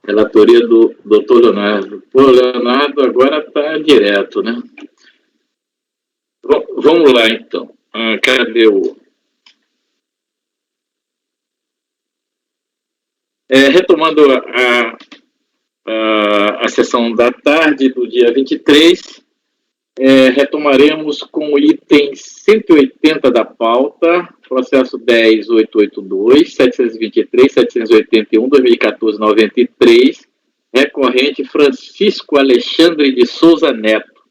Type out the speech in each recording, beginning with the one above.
Relatoria do doutor Leonardo. Pô, o Leonardo agora está direto, né? Vamos lá, então. Cadê o... retomando a sessão da tarde do dia 23, retomaremos com o item 180 da pauta, processo 10.882, 723, 781, 2014-93, recorrente Francisco Alexandre de Souza Neto.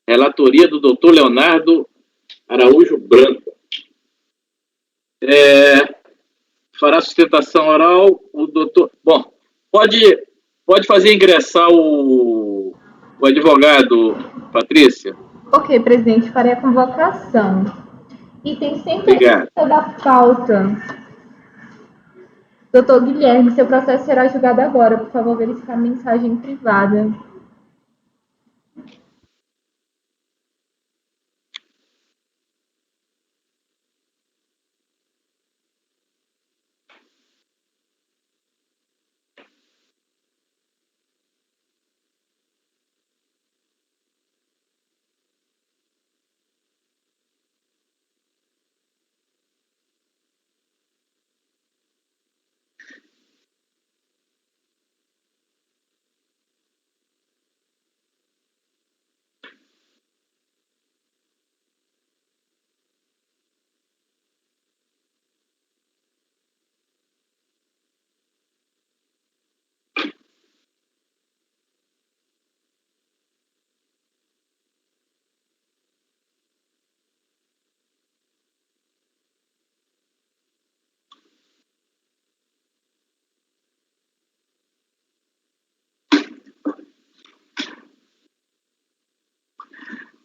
Relatoria do doutor Leonardo Araújo Branco. Fará sustentação oral o doutor... Bom, pode fazer ingressar o advogado, Patrícia? Ok, presidente, farei a convocação. Item 180 da pauta. Doutor Guilherme, seu processo será julgado agora. Por favor, verificar a mensagem privada.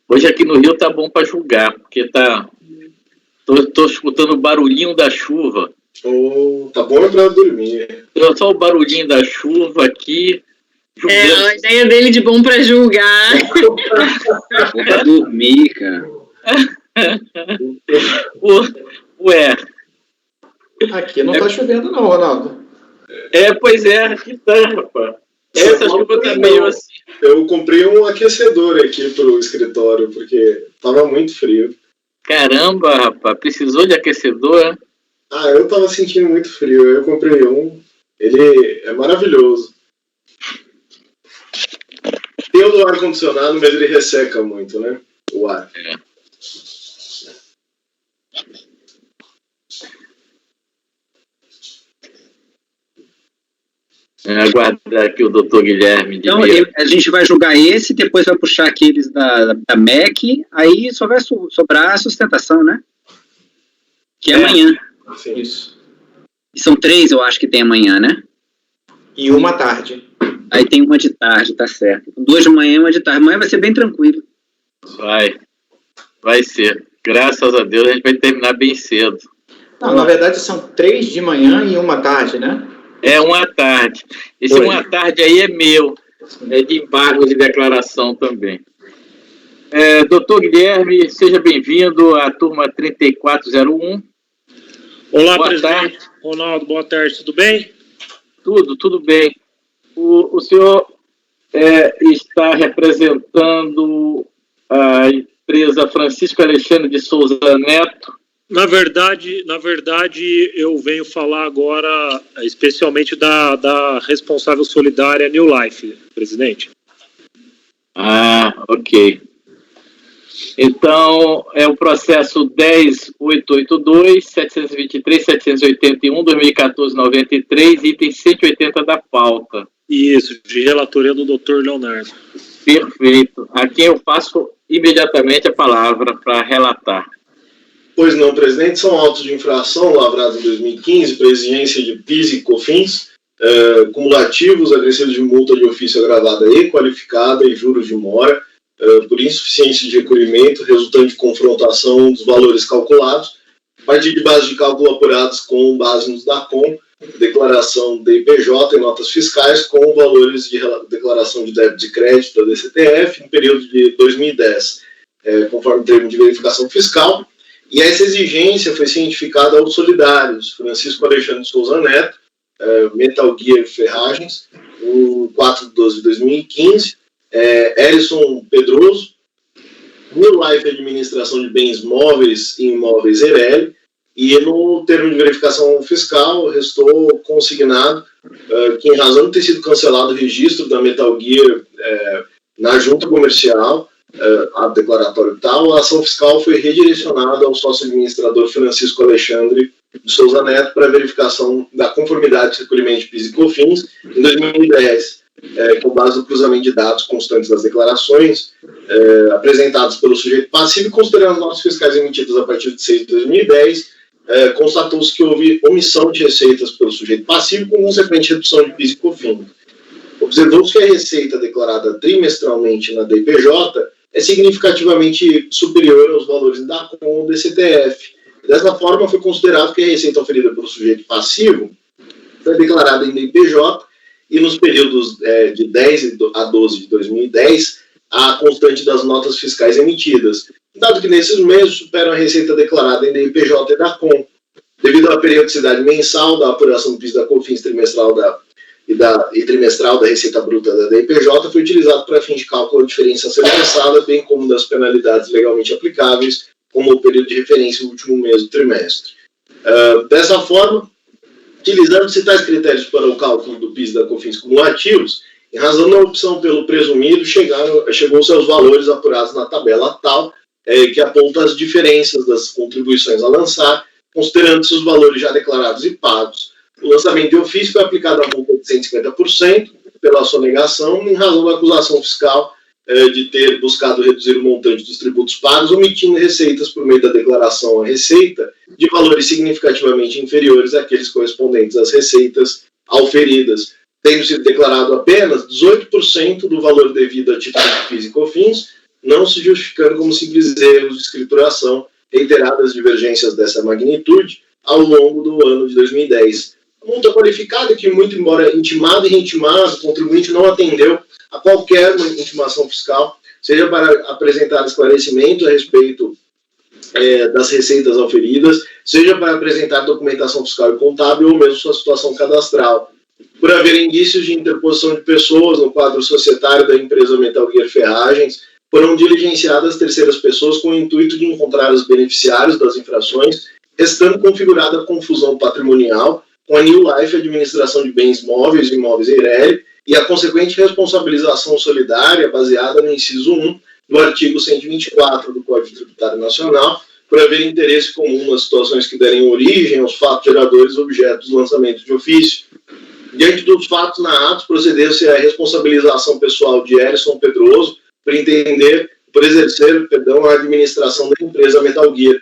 Hoje aqui no Rio tá bom para julgar, porque tô escutando o barulhinho da chuva. Tá bom para dormir. Só o barulhinho da chuva aqui. Julgando. A ideia dele de bom para julgar. Bom para dormir, cara. Ué. Aqui não tá chovendo não, Ronaldo. Pois é, aqui tá, rapaz. Essa chuva tá meio assim. Eu comprei um aquecedor aqui pro escritório, porque tava muito frio. Caramba, rapaz, precisou de aquecedor? Eu tava sentindo muito frio, eu comprei um. Ele é maravilhoso. Tem o do ar-condicionado, mas ele resseca muito, né? O ar. Aguardar aqui o doutor Guilherme. Então, a gente vai julgar esse, depois vai puxar aqueles da MEC, aí só vai sobrar a sustentação, né? Que é amanhã. Sim. Isso. E são 3, eu acho que tem amanhã, né? E uma tarde. Aí tem uma de tarde, tá certo. 2 de manhã e uma de tarde. Amanhã vai ser bem tranquilo. Vai ser. Graças a Deus a gente vai terminar bem cedo. Não, na verdade são 3 de manhã e uma tarde, né? Uma tarde. Esse uma tarde aí é meu. É de embargo de declaração também. Doutor Guilherme, seja bem-vindo à turma 3401. Olá, boa presidente. Tarde. Ronaldo, boa tarde. Tudo bem? Tudo bem. O senhor está representando a empresa Francisco Alexandre de Souza Neto. Na verdade, eu venho falar agora especialmente da responsável solidária New Life, presidente. Ok. Então, é o processo 10.882, 723, 781, 2014-93, item 180 da pauta. Isso, de relatoria do Dr. Leonardo. Perfeito. A quem eu passo imediatamente a palavra para relatar. Pois não, presidente, são autos de infração lavrados em 2015 por exigência de PIS e COFINS, cumulativos acrescidos de multa de ofício agravada e qualificada e juros de mora, por insuficiência de recolhimento resultante de confrontação dos valores calculados, a partir de bases de cálculo apuradas com base nos DACOM, declaração de IPJ e notas fiscais com valores de declaração de débito de crédito da DCTF no período de 2010, conforme o termo de verificação fiscal. E essa exigência foi cientificada aos solidários, Francisco Alexandre de Souza Neto, Metal Gear Ferragens, em 4/12/2015, Erison Pedroso, New Life Administração de Bens Móveis e Imóveis Eireli, e no termo de verificação fiscal restou consignado que, em razão de ter sido cancelado o registro da Metal Gear na junta comercial, a declaratório tal, a ação fiscal foi redirecionada ao sócio administrador Francisco Alexandre de Souza Neto para verificação da conformidade do recolhimento de PIS e COFINS em 2010, com base no cruzamento de dados constantes das declarações apresentadas pelo sujeito passivo e considerando as notas fiscais emitidas a partir de 6 de 2010, constatou-se que houve omissão de receitas pelo sujeito passivo com consequente redução de PIS e COFINS. Observou-se que a receita declarada trimestralmente na DPJ é significativamente superior aos valores da DACOM ou DCTF. Dessa forma, foi considerado que a receita oferida pelo sujeito passivo foi declarada em DPJ e nos períodos de 10 a 12 de 2010, a constante das notas fiscais emitidas, dado que nesses meses superam a receita declarada em DPJ e DACOM. Devido à periodicidade mensal da apuração do PIS da COFINS trimestral e trimestral da receita bruta da DPJ, foi utilizado para fim de cálculo a diferença a ser acessada, bem como das penalidades legalmente aplicáveis, como o período de referência e o último mês do trimestre. Dessa forma, utilizando-se tais critérios para o cálculo do PIS da COFINS cumulativos, em razão da opção pelo presumido, chegou-se aos valores apurados na tabela tal, que aponta as diferenças das contribuições a lançar, considerando-se os valores já declarados e pagos. O lançamento de ofício foi aplicado a multa de 150% pela sonegação, em razão da acusação fiscal de ter buscado reduzir o montante dos tributos pagos, omitindo receitas por meio da declaração à receita de valores significativamente inferiores àqueles correspondentes às receitas auferidas, tendo sido declarado apenas 18% do valor devido a título de PIS e COFINS, não se justificando como simples erros de escrituração, reiteradas divergências dessa magnitude ao longo do ano de 2010. A multa qualificada que, muito embora intimado e reintimado, o contribuinte não atendeu a qualquer intimação fiscal, seja para apresentar esclarecimento a respeito das receitas auferidas, seja para apresentar documentação fiscal e contábil ou mesmo sua situação cadastral. Por haver indícios de interposição de pessoas no quadro societário da empresa Metal Gear Ferragens, foram diligenciadas terceiras pessoas com o intuito de encontrar os beneficiários das infrações, restando configurada a confusão patrimonial com a New Life Administração de Bens Móveis e Imóveis Eireli e a consequente responsabilização solidária baseada no inciso 1 do artigo 124 do Código Tributário Nacional, por haver interesse comum nas situações que derem origem aos fatos geradores objeto do lançamento de ofício. Diante dos fatos narrados, procedeu-se à responsabilização pessoal de Erison Pedroso por exercer a administração da empresa Metal Gear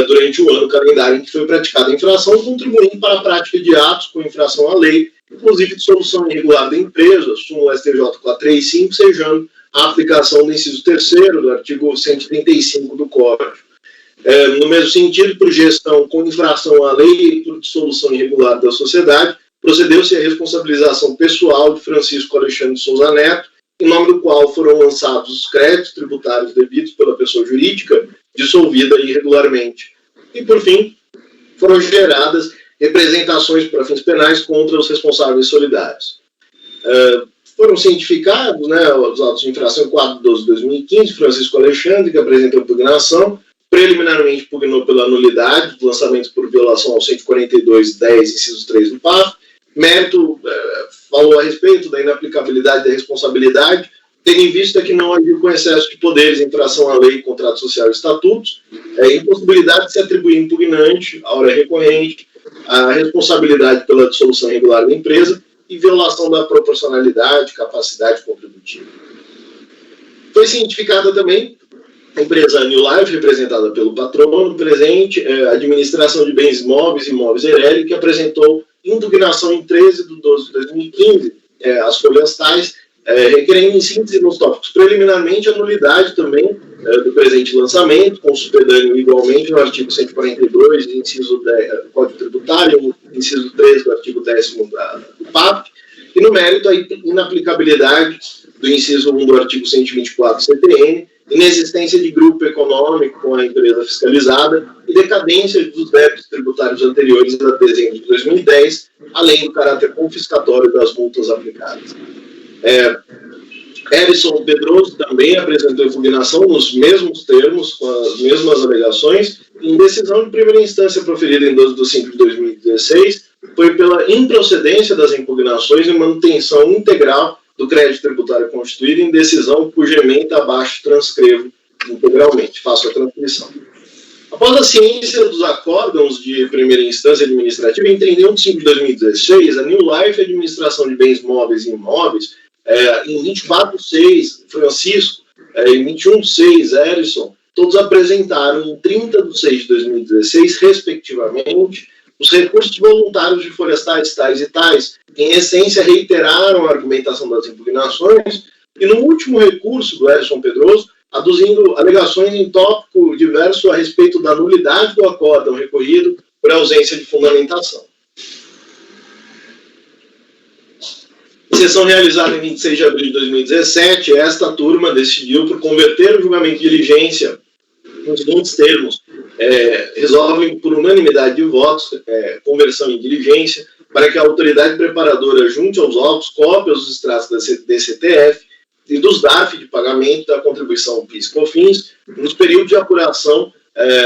durante o ano calendário em que foi praticada a infração, contribuindo para a prática de atos com infração à lei, inclusive de solução irregular da empresa, súmula STJ 435, sejando a aplicação do inciso 3º do artigo 135 do Código. No mesmo sentido, por gestão com infração à lei e por dissolução irregular da sociedade, procedeu-se à responsabilização pessoal de Francisco Alexandre de Souza Neto, em nome do qual foram lançados os créditos tributários devidos pela pessoa jurídica dissolvida irregularmente. E, por fim, foram geradas representações para fins penais contra os responsáveis solidários. Foram cientificados os autos de infração em 4/12/2015, Francisco Alexandre, que apresentou impugnação, preliminarmente pugnou pela nulidade do lançamento por violação ao 142.10, inciso 3 do PAF. Mérito falou a respeito da inaplicabilidade da responsabilidade, tendo em vista que não agiu com excesso de poderes em infração à lei, contrato social e estatutos, impossibilidade de se atribuir impugnante, à hora recorrente, a responsabilidade pela dissolução irregular da empresa e violação da proporcionalidade, capacidade contributiva. Foi cientificada também a empresa New Life, representada pelo patrono presente, administração de bens móveis e imóveis Eireli, que apresentou impugnação em 13/12/2015, as folhas tais, requerendo em síntese nos tópicos preliminarmente a nulidade também do presente lançamento, com supedâneo igualmente no artigo 142, inciso 10 do Código Tributário, inciso 3 do artigo 10º do PAP, e no mérito a inaplicabilidade do inciso 1 do artigo 124 CTN, inexistência de grupo econômico com a empresa fiscalizada e e decadência dos débitos tributários anteriores a dezembro de 2010, além do caráter confiscatório das multas aplicadas. Erison Pedroso também apresentou impugnação nos mesmos termos, com as mesmas alegações, em decisão de primeira instância proferida em 12 de 5 de 2016, foi pela improcedência das impugnações e manutenção integral do crédito tributário constituído em decisão cuja ementa abaixo transcrevo integralmente. Faço a transcrição. Após a ciência dos acórdãos de primeira instância administrativa, em 31 de 5 de 2016, a New Life Administração de Bens Móveis e Imóveis, em 24/6, Francisco, em 21/6, Erison, todos apresentaram em 30 de 6 de 2016, respectivamente, os recursos voluntários de folhas tais e tais, que em essência reiteraram a argumentação das impugnações, e no último recurso do Erison Pedroso, aduzindo alegações em tópico diverso a respeito da nulidade do acórdão recorrido por ausência de fundamentação. Em sessão realizada em 26 de abril de 2017, esta turma decidiu por converter o julgamento de diligência nos seguintes termos. Resolvem por unanimidade de votos, conversão em diligência, para que a autoridade preparadora junte aos autos cópias dos extratos da DCTF e dos DARF de pagamento da contribuição PIS e COFINS nos períodos de apuração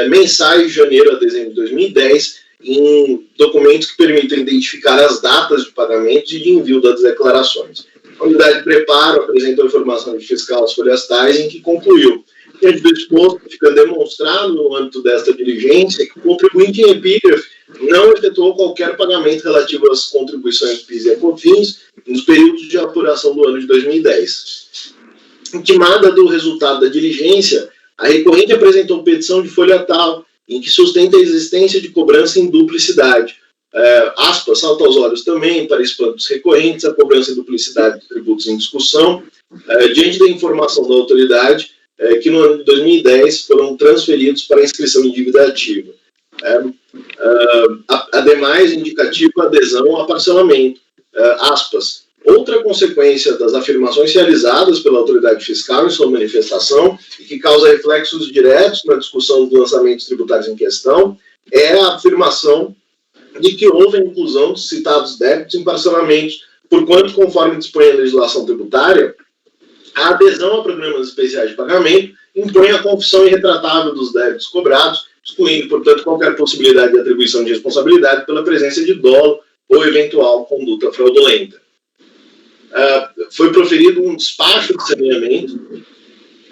mensais de janeiro a dezembro de 2010, em documentos que permitam identificar as datas de pagamento e de envio das declarações. A unidade de preparo apresentou informação de fiscal às folhas tais, em que concluiu: diante do exposto, fica demonstrado no âmbito desta diligência que o contribuinte em epígrafe não efetuou qualquer pagamento relativo às contribuições PIS e COFINS nos períodos de apuração do ano de 2010. Intimada do resultado da diligência, a recorrente apresentou petição de folha tal, em que sustenta a existência de cobrança em duplicidade. Aspas, salta aos olhos também, para espanto dos recorrentes, a cobrança em duplicidade de tributos em discussão, diante da informação da autoridade, que no ano de 2010 foram transferidos para inscrição em dívida ativa. Ademais, indicativa adesão a parcelamento. Aspas, outra consequência das afirmações realizadas pela autoridade fiscal em sua manifestação e que causa reflexos diretos na discussão dos lançamentos tributários em questão é a afirmação de que houve a inclusão dos citados débitos em parcelamentos, porquanto, conforme dispõe a legislação tributária, a adesão a programas especiais de pagamento impõe a confissão irretratável dos débitos cobrados, excluindo, portanto, qualquer possibilidade de atribuição de responsabilidade pela presença de dolo ou eventual conduta fraudulenta. Foi proferido um despacho de saneamento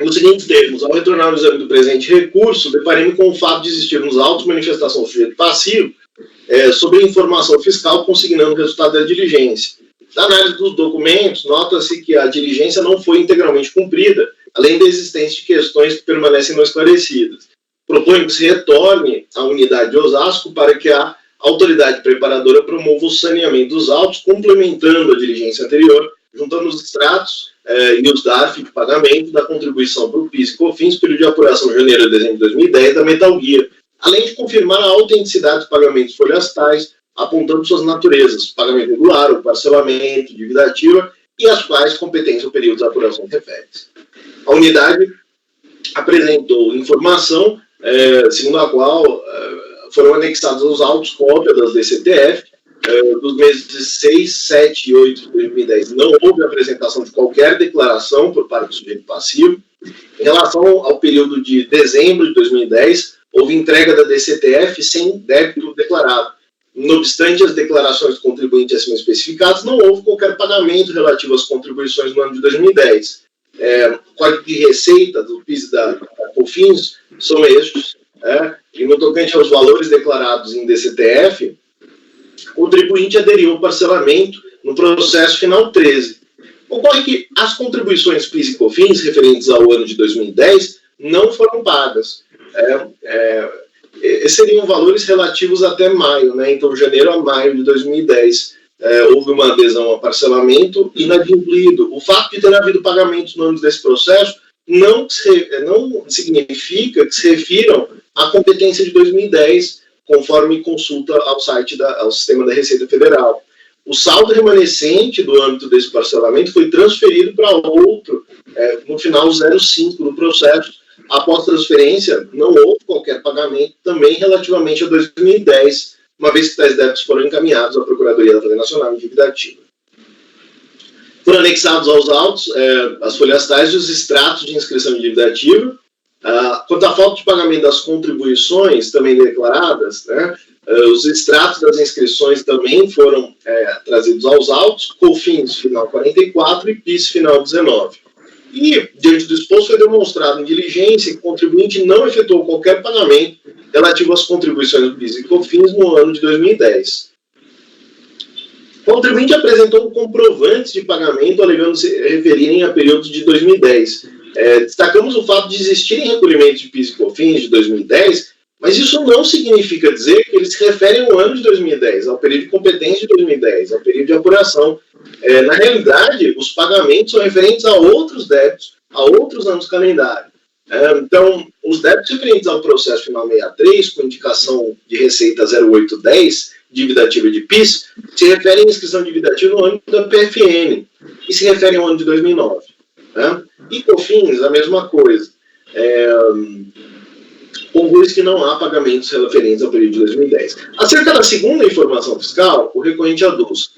nos seguintes termos: ao retornar ao exame do presente recurso, deparei-me com o fato de existir nos autos manifestação do sujeito passivo sobre a informação fiscal consignando o resultado da diligência. Da análise dos documentos, nota-se que a diligência não foi integralmente cumprida, além da existência de questões que permanecem não esclarecidas. Proponho que se retorne à unidade de Osasco para que a autoridade preparadora promova o saneamento dos autos, complementando a diligência anterior, juntando os extratos e os DARF de pagamento da contribuição para o PIS e COFINS, período de apuração janeiro a dezembro de 2010, da Metal Gear, além de confirmar a autenticidade dos pagamentos folhas tais, apontando suas naturezas: pagamento regular, ou parcelamento, dívida ativa, e as quais competência ou período de apuração refere-se. A unidade apresentou informação segundo a qual foram anexados aos autos cópia das DCTF dos meses de 6, 7 e 8 de 2010. Não houve apresentação de qualquer declaração por parte do sujeito passivo. Em relação ao período de dezembro de 2010, houve entrega da DCTF sem débito declarado. Não obstante as declarações do contribuinte acima especificadas, não houve qualquer pagamento relativo às contribuições no ano de 2010. Código de receita do PIS e da COFINS são estes. E no tocante aos valores declarados em DCTF, o contribuinte aderiu ao parcelamento no processo final 13. Ocorre que as contribuições PIS e COFINS referentes ao ano de 2010 não foram pagas. Seriam valores relativos até maio, né? Então, janeiro a maio de 2010, houve uma adesão a parcelamento inadimplido. O fato de ter havido pagamentos no âmbito desse processo não significa que se refiram à competência de 2010, conforme consulta ao sistema da Receita Federal. O saldo remanescente do âmbito desse parcelamento foi transferido para outro, no final 05 do processo, após transferência, não houve qualquer pagamento também relativamente a 2010, uma vez que tais débitos foram encaminhados à Procuradoria da Fazenda Nacional em dívida ativa. Foram anexados aos autos as folhas tais e os extratos de inscrição de dívida ativa. Quanto à falta de pagamento das contribuições também declaradas, né, os extratos das inscrições também foram trazidos aos autos, COFINS final 44 e PIS final 19. E, diante do exposto, foi demonstrado em diligência que o contribuinte não efetuou qualquer pagamento relativo às contribuições do PIS e COFINS no ano de 2010. O contribuinte apresentou comprovantes de pagamento alegando se referirem a períodos de 2010. Destacamos o fato de existirem recolhimentos de PIS e COFINS de 2010, mas isso não significa dizer que eles se referem ao ano de 2010, ao período de competência de 2010, ao período de apuração. Na realidade, os pagamentos são referentes a outros débitos, a outros anos calendário. Então, os débitos referentes ao processo final 63, com indicação de receita 0810, dívida ativa de PIS, se referem à inscrição de dívida ativa no ano da PFN, e se referem ao ano de 2009. E COFINS, a mesma coisa. Conclui que não há pagamentos referentes ao período de 2010. Acerca da segunda informação fiscal, o recorrente aduz.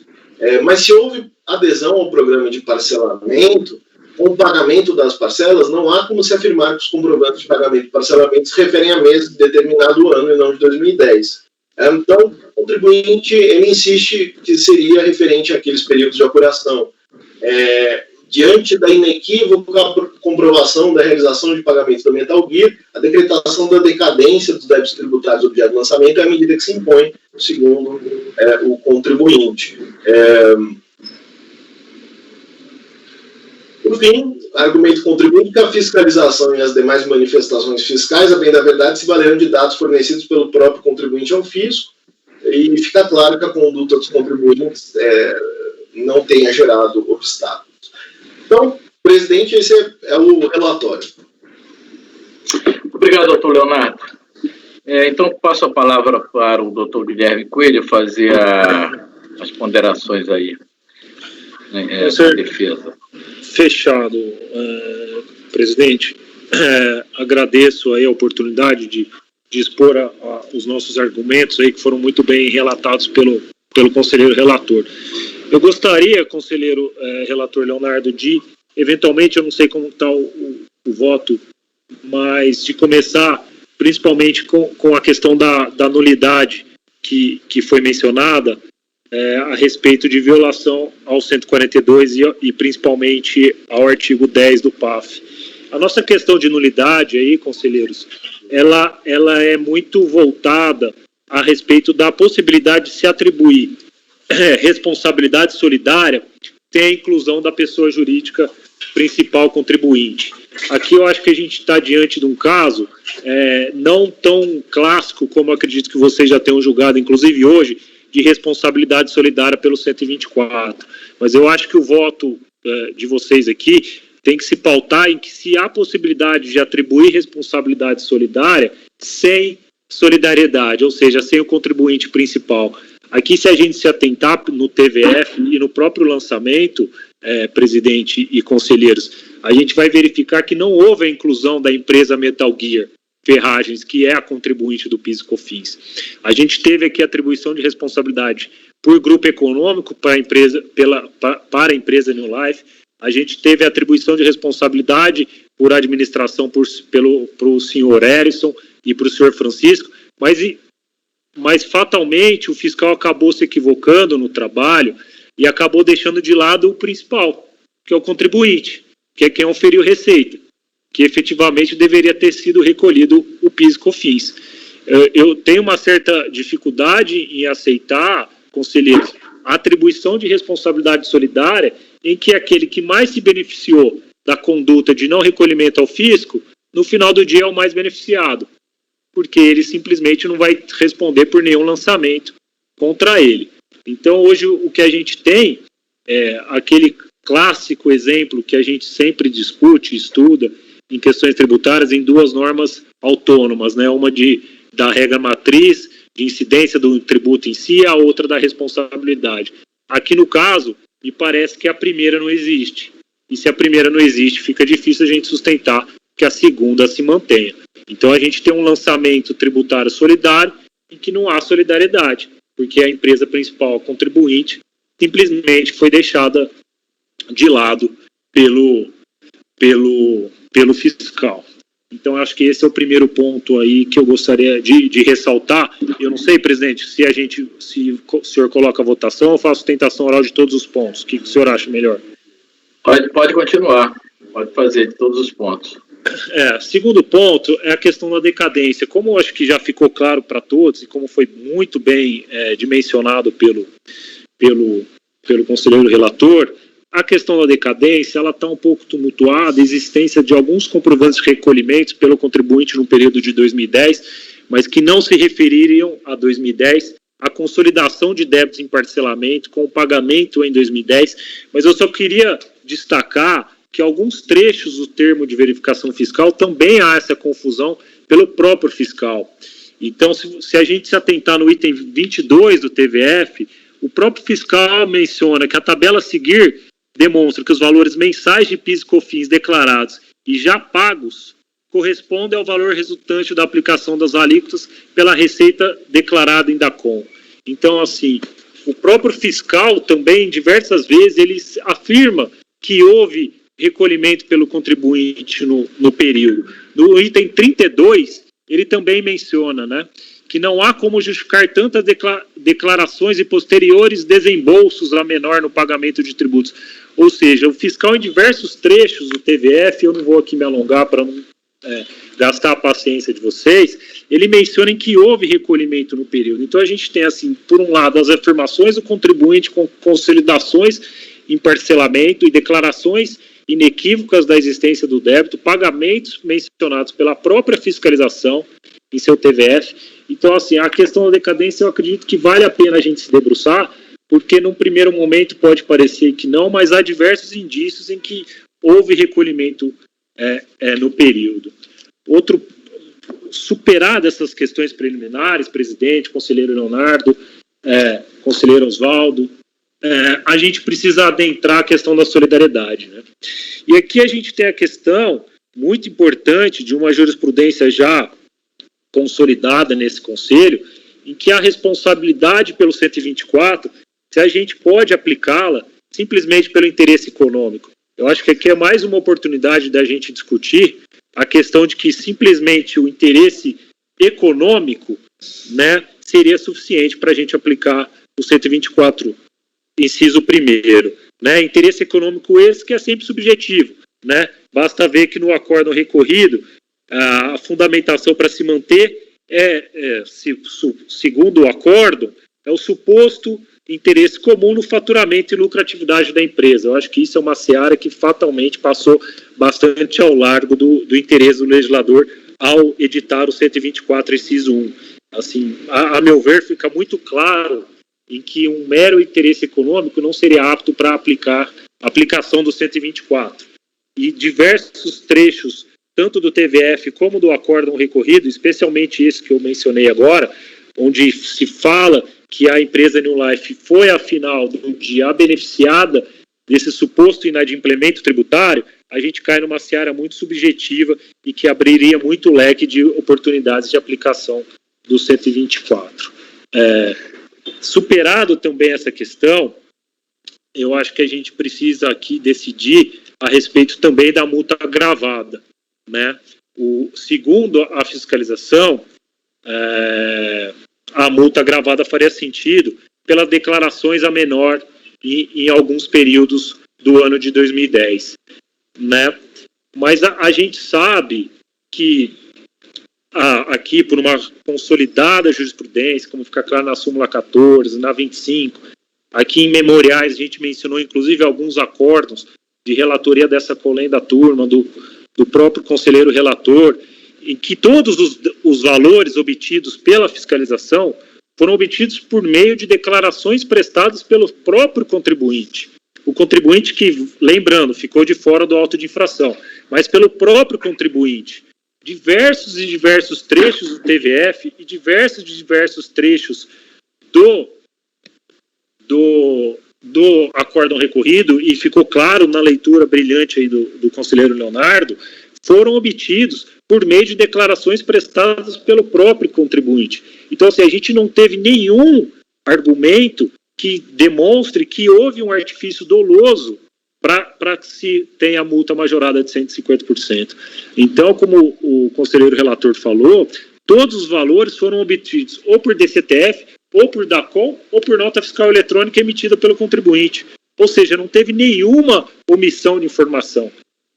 Mas se houve adesão ao programa de parcelamento, com o pagamento das parcelas, não há como se afirmar que os comprovantes de pagamento de parcelamento se referem a mês de determinado ano e não de 2010. Então, o contribuinte ele insiste que seria referente àqueles períodos de apuração. Diante da inequívoca comprovação da realização de pagamentos da Metal Gear, a decretação da decadência dos débitos tributários objeto de lançamento é a medida que se impõe, segundo o contribuinte. Por fim, argumento contribuinte que a fiscalização e as demais manifestações fiscais, a bem da verdade, se valeram de dados fornecidos pelo próprio contribuinte ao fisco, e fica claro que a conduta dos contribuintes não tenha gerado obstáculos. Então, presidente, esse é o relatório. Obrigado, doutor Leonardo. Então, passo a palavra para o doutor Guilherme Coelho fazer as ponderações aí, da defesa. Fechado, presidente. Agradeço aí a oportunidade de expor os nossos argumentos aí, que foram muito bem relatados pelo conselheiro relator. Eu gostaria, conselheiro relator Leonardo, de, eventualmente, eu não sei como está o voto, mas de começar principalmente com a questão da nulidade que foi mencionada a respeito de violação ao 142 e principalmente ao artigo 10 do PAF. A nossa questão de nulidade aí, conselheiros, ela é muito voltada a respeito da possibilidade de se atribuir responsabilidade solidária sem a inclusão da pessoa jurídica principal contribuinte. Aqui eu acho que a gente está diante de um caso não tão clássico como acredito que vocês já tenham julgado, inclusive hoje, de responsabilidade solidária pelo 124. Mas eu acho que o voto de vocês aqui tem que se pautar em que se há possibilidade de atribuir responsabilidade solidária sem solidariedade, ou seja, sem o contribuinte principal. Aqui, se a gente se atentar no TVF e no próprio lançamento, presidente e conselheiros, a gente vai verificar que não houve a inclusão da empresa Metal Gear Ferragens, que é a contribuinte do PIS e COFINS. A gente teve aqui a atribuição de responsabilidade por grupo econômico para a empresa New Life. A gente teve a atribuição de responsabilidade por administração para o senhor Erison e para o senhor Francisco, mas fatalmente o fiscal acabou se equivocando no trabalho e acabou deixando de lado o principal, que é o contribuinte, que é quem oferiu receita, que efetivamente deveria ter sido recolhido o PIS e COFINS. Eu tenho uma certa dificuldade em aceitar, conselheiros, a atribuição de responsabilidade solidária em que aquele que mais se beneficiou da conduta de não recolhimento ao fisco, no final do dia é o mais beneficiado, porque ele simplesmente não vai responder por nenhum lançamento contra ele. Então, hoje, o que a gente tem é aquele clássico exemplo que a gente sempre discute, estuda, em questões tributárias, em duas normas autônomas, né? Uma da regra matriz, de incidência do tributo em si, a outra da responsabilidade. Aqui, no caso, me parece que a primeira não existe. E se a primeira não existe, fica difícil a gente sustentar que a segunda se mantenha. Então a gente tem um lançamento tributário solidário em que não há solidariedade, porque a empresa principal contribuinte simplesmente foi deixada de lado pelo fiscal. Então, acho que esse é o primeiro ponto aí que eu gostaria de ressaltar. Eu não sei, presidente, se o senhor coloca a votação ou faço tentação oral de todos os pontos. O que o senhor acha melhor? Pode continuar. Pode fazer de todos os pontos. Segundo ponto é a questão da decadência. Como eu acho que já ficou claro para todos e como foi muito bem dimensionado pelo conselheiro relator, a questão da decadência ela está um pouco tumultuada, a existência de alguns comprovantes de recolhimentos pelo contribuinte no período de 2010, mas que não se refeririam a 2010, a consolidação de débitos em parcelamento com o pagamento em 2010, mas eu só queria destacar que alguns trechos do termo de verificação fiscal também há essa confusão pelo próprio fiscal. Então, se a gente se atentar no item 22 do TVF, o próprio fiscal menciona que a tabela a seguir demonstra que os valores mensais de PIS e COFINS declarados e já pagos correspondem ao valor resultante da aplicação das alíquotas pela receita declarada em DACOM. Então, assim, o próprio fiscal também, diversas vezes, ele afirma que houve recolhimento pelo contribuinte no período. No item 32, ele também menciona, né, que não há como justificar tantas declarações e posteriores desembolsos a menor no pagamento de tributos. Ou seja, o fiscal em diversos trechos do TVF, eu não vou aqui me alongar para não gastar a paciência de vocês, ele menciona que houve recolhimento no período. Então a gente tem, assim, por um lado, as afirmações do contribuinte com consolidações em parcelamento e declarações inequívocas da existência do débito, pagamentos mencionados pela própria fiscalização em seu TVF. Então, assim, a questão da decadência eu acredito que vale a pena a gente se debruçar, porque num primeiro momento pode parecer que não, mas há diversos indícios em que houve recolhimento no período. Superado essas questões preliminares, presidente, conselheiro Leonardo, conselheiro Oswaldo, a gente precisa adentrar a questão da solidariedade, né? E aqui a gente tem a questão muito importante de uma jurisprudência já consolidada nesse conselho, em que a responsabilidade pelo 124, se a gente pode aplicá-la simplesmente pelo interesse econômico. Eu acho que aqui é mais uma oportunidade da gente discutir a questão de que simplesmente o interesse econômico, né, seria suficiente para a gente aplicar o 124, inciso 1º. Né, interesse econômico esse que é sempre subjetivo. Né? Basta ver que no acórdão recorrido, a fundamentação para se manter segundo o acórdão, é o suposto interesse comum no faturamento e lucratividade da empresa. Eu acho que isso é uma seara que fatalmente passou bastante ao largo do interesse do legislador ao editar o 124, inciso 1. Assim, a meu ver, fica muito claro em que um mero interesse econômico não seria apto para aplicação do 124. E diversos trechos, tanto do TVF como do acórdão recorrido, especialmente esse que eu mencionei agora, onde se fala que a empresa New Life foi, afinal do dia, beneficiada desse suposto inadimplemento tributário, a gente cai numa seara muito subjetiva e que abriria muito leque de oportunidades de aplicação do 124. Superado também essa questão, eu acho que a gente precisa aqui decidir a respeito também da multa agravada. Né? Segundo a fiscalização, a multa agravada faria sentido pelas declarações a menor em alguns períodos do ano de 2010. Né? Mas a gente sabe que aqui, por uma consolidada jurisprudência, como fica claro na súmula 14, na 25, aqui em memoriais a gente mencionou inclusive alguns acórdãos de relatoria dessa colenda turma, do próprio conselheiro relator, em que todos os valores obtidos pela fiscalização foram obtidos por meio de declarações prestadas pelo próprio contribuinte. O contribuinte que, lembrando, ficou de fora do auto de infração, mas pelo próprio contribuinte. Diversos trechos do TVF e diversos trechos do acórdão recorrido, e ficou claro na leitura brilhante aí do conselheiro Leonardo, foram obtidos por meio de declarações prestadas pelo próprio contribuinte. Então, assim, a gente não teve nenhum argumento que demonstre que houve um artifício doloso para que se tenha a multa majorada de 150%. Então, como o conselheiro relator falou, todos os valores foram obtidos ou por DCTF, ou por DACOM, ou por nota fiscal eletrônica emitida pelo contribuinte. Ou seja, não teve nenhuma omissão de informação.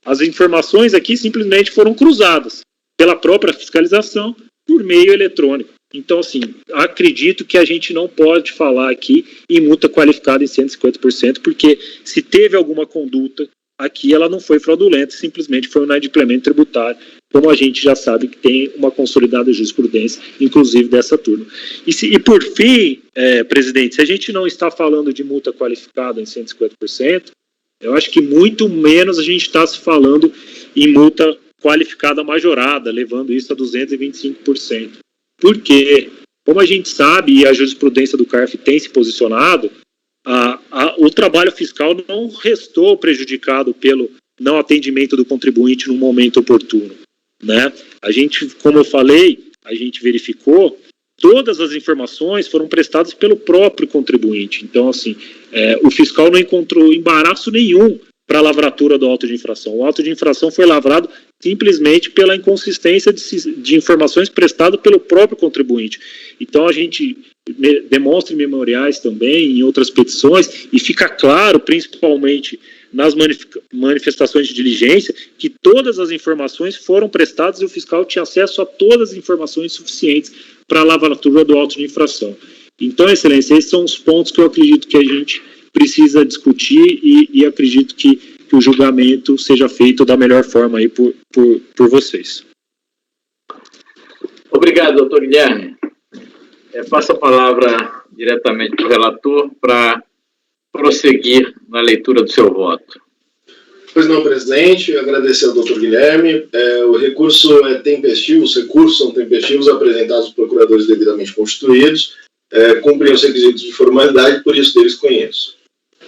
As informações aqui simplesmente foram cruzadas pela própria fiscalização por meio eletrônico. Então, assim, acredito que a gente não pode falar aqui em multa qualificada em 150%, porque se teve alguma conduta aqui, ela não foi fraudulenta, simplesmente foi um inadimplemento tributário, como a gente já sabe que tem uma consolidada jurisprudência, inclusive dessa turma. E por fim, presidente, se a gente não está falando de multa qualificada em 150%, eu acho que muito menos a gente está se falando em multa qualificada majorada, levando isso a 225%. Porque, como a gente sabe, e a jurisprudência do CARF tem se posicionado, o trabalho fiscal não restou prejudicado pelo não atendimento do contribuinte no momento oportuno, né? A gente, como eu falei, a gente verificou, todas as informações foram prestadas pelo próprio contribuinte. Então, assim, o fiscal não encontrou embaraço nenhum para a lavratura do auto de infração. O auto de infração foi lavrado simplesmente pela inconsistência de informações prestadas pelo próprio contribuinte. Então, a gente demonstra em memoriais também, em outras petições, e fica claro, principalmente nas manifestações de diligência, que todas as informações foram prestadas e o fiscal tinha acesso a todas as informações suficientes para a lavratura do auto de infração. Então, Excelência, esses são os pontos que eu acredito que a gente precisa discutir e acredito que o julgamento seja feito da melhor forma aí por vocês. Obrigado, doutor Guilherme. Passo a palavra diretamente para o relator para prosseguir na leitura do seu voto. Pois não, presidente, agradecer ao doutor Guilherme. O recurso é tempestivo, os recursos são tempestivos apresentados aos procuradores devidamente constituídos, cumprem os requisitos de formalidade, por isso deles conheço.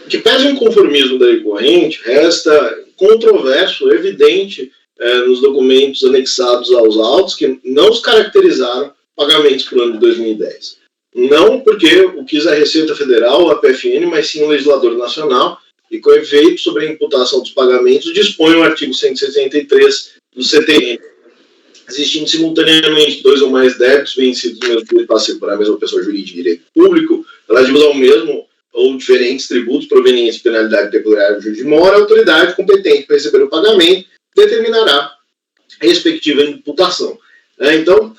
Que pese o inconformismo da recorrente, resta controverso, evidente, nos documentos anexados aos autos, que não os caracterizaram pagamentos para o ano de 2010. Não porque o quis a Receita Federal, a PFN, mas sim o legislador nacional, e com efeito sobre a imputação dos pagamentos, dispõe o artigo 163 do CTN, existindo simultaneamente 2 ou mais débitos vencidos no mesmo período passivo para a mesma pessoa jurídica de direito público, relativos ao mesmo ou diferentes tributos provenientes de penalidade pecuniária de juros de mora, a autoridade competente para receber o pagamento determinará a respectiva imputação. Então,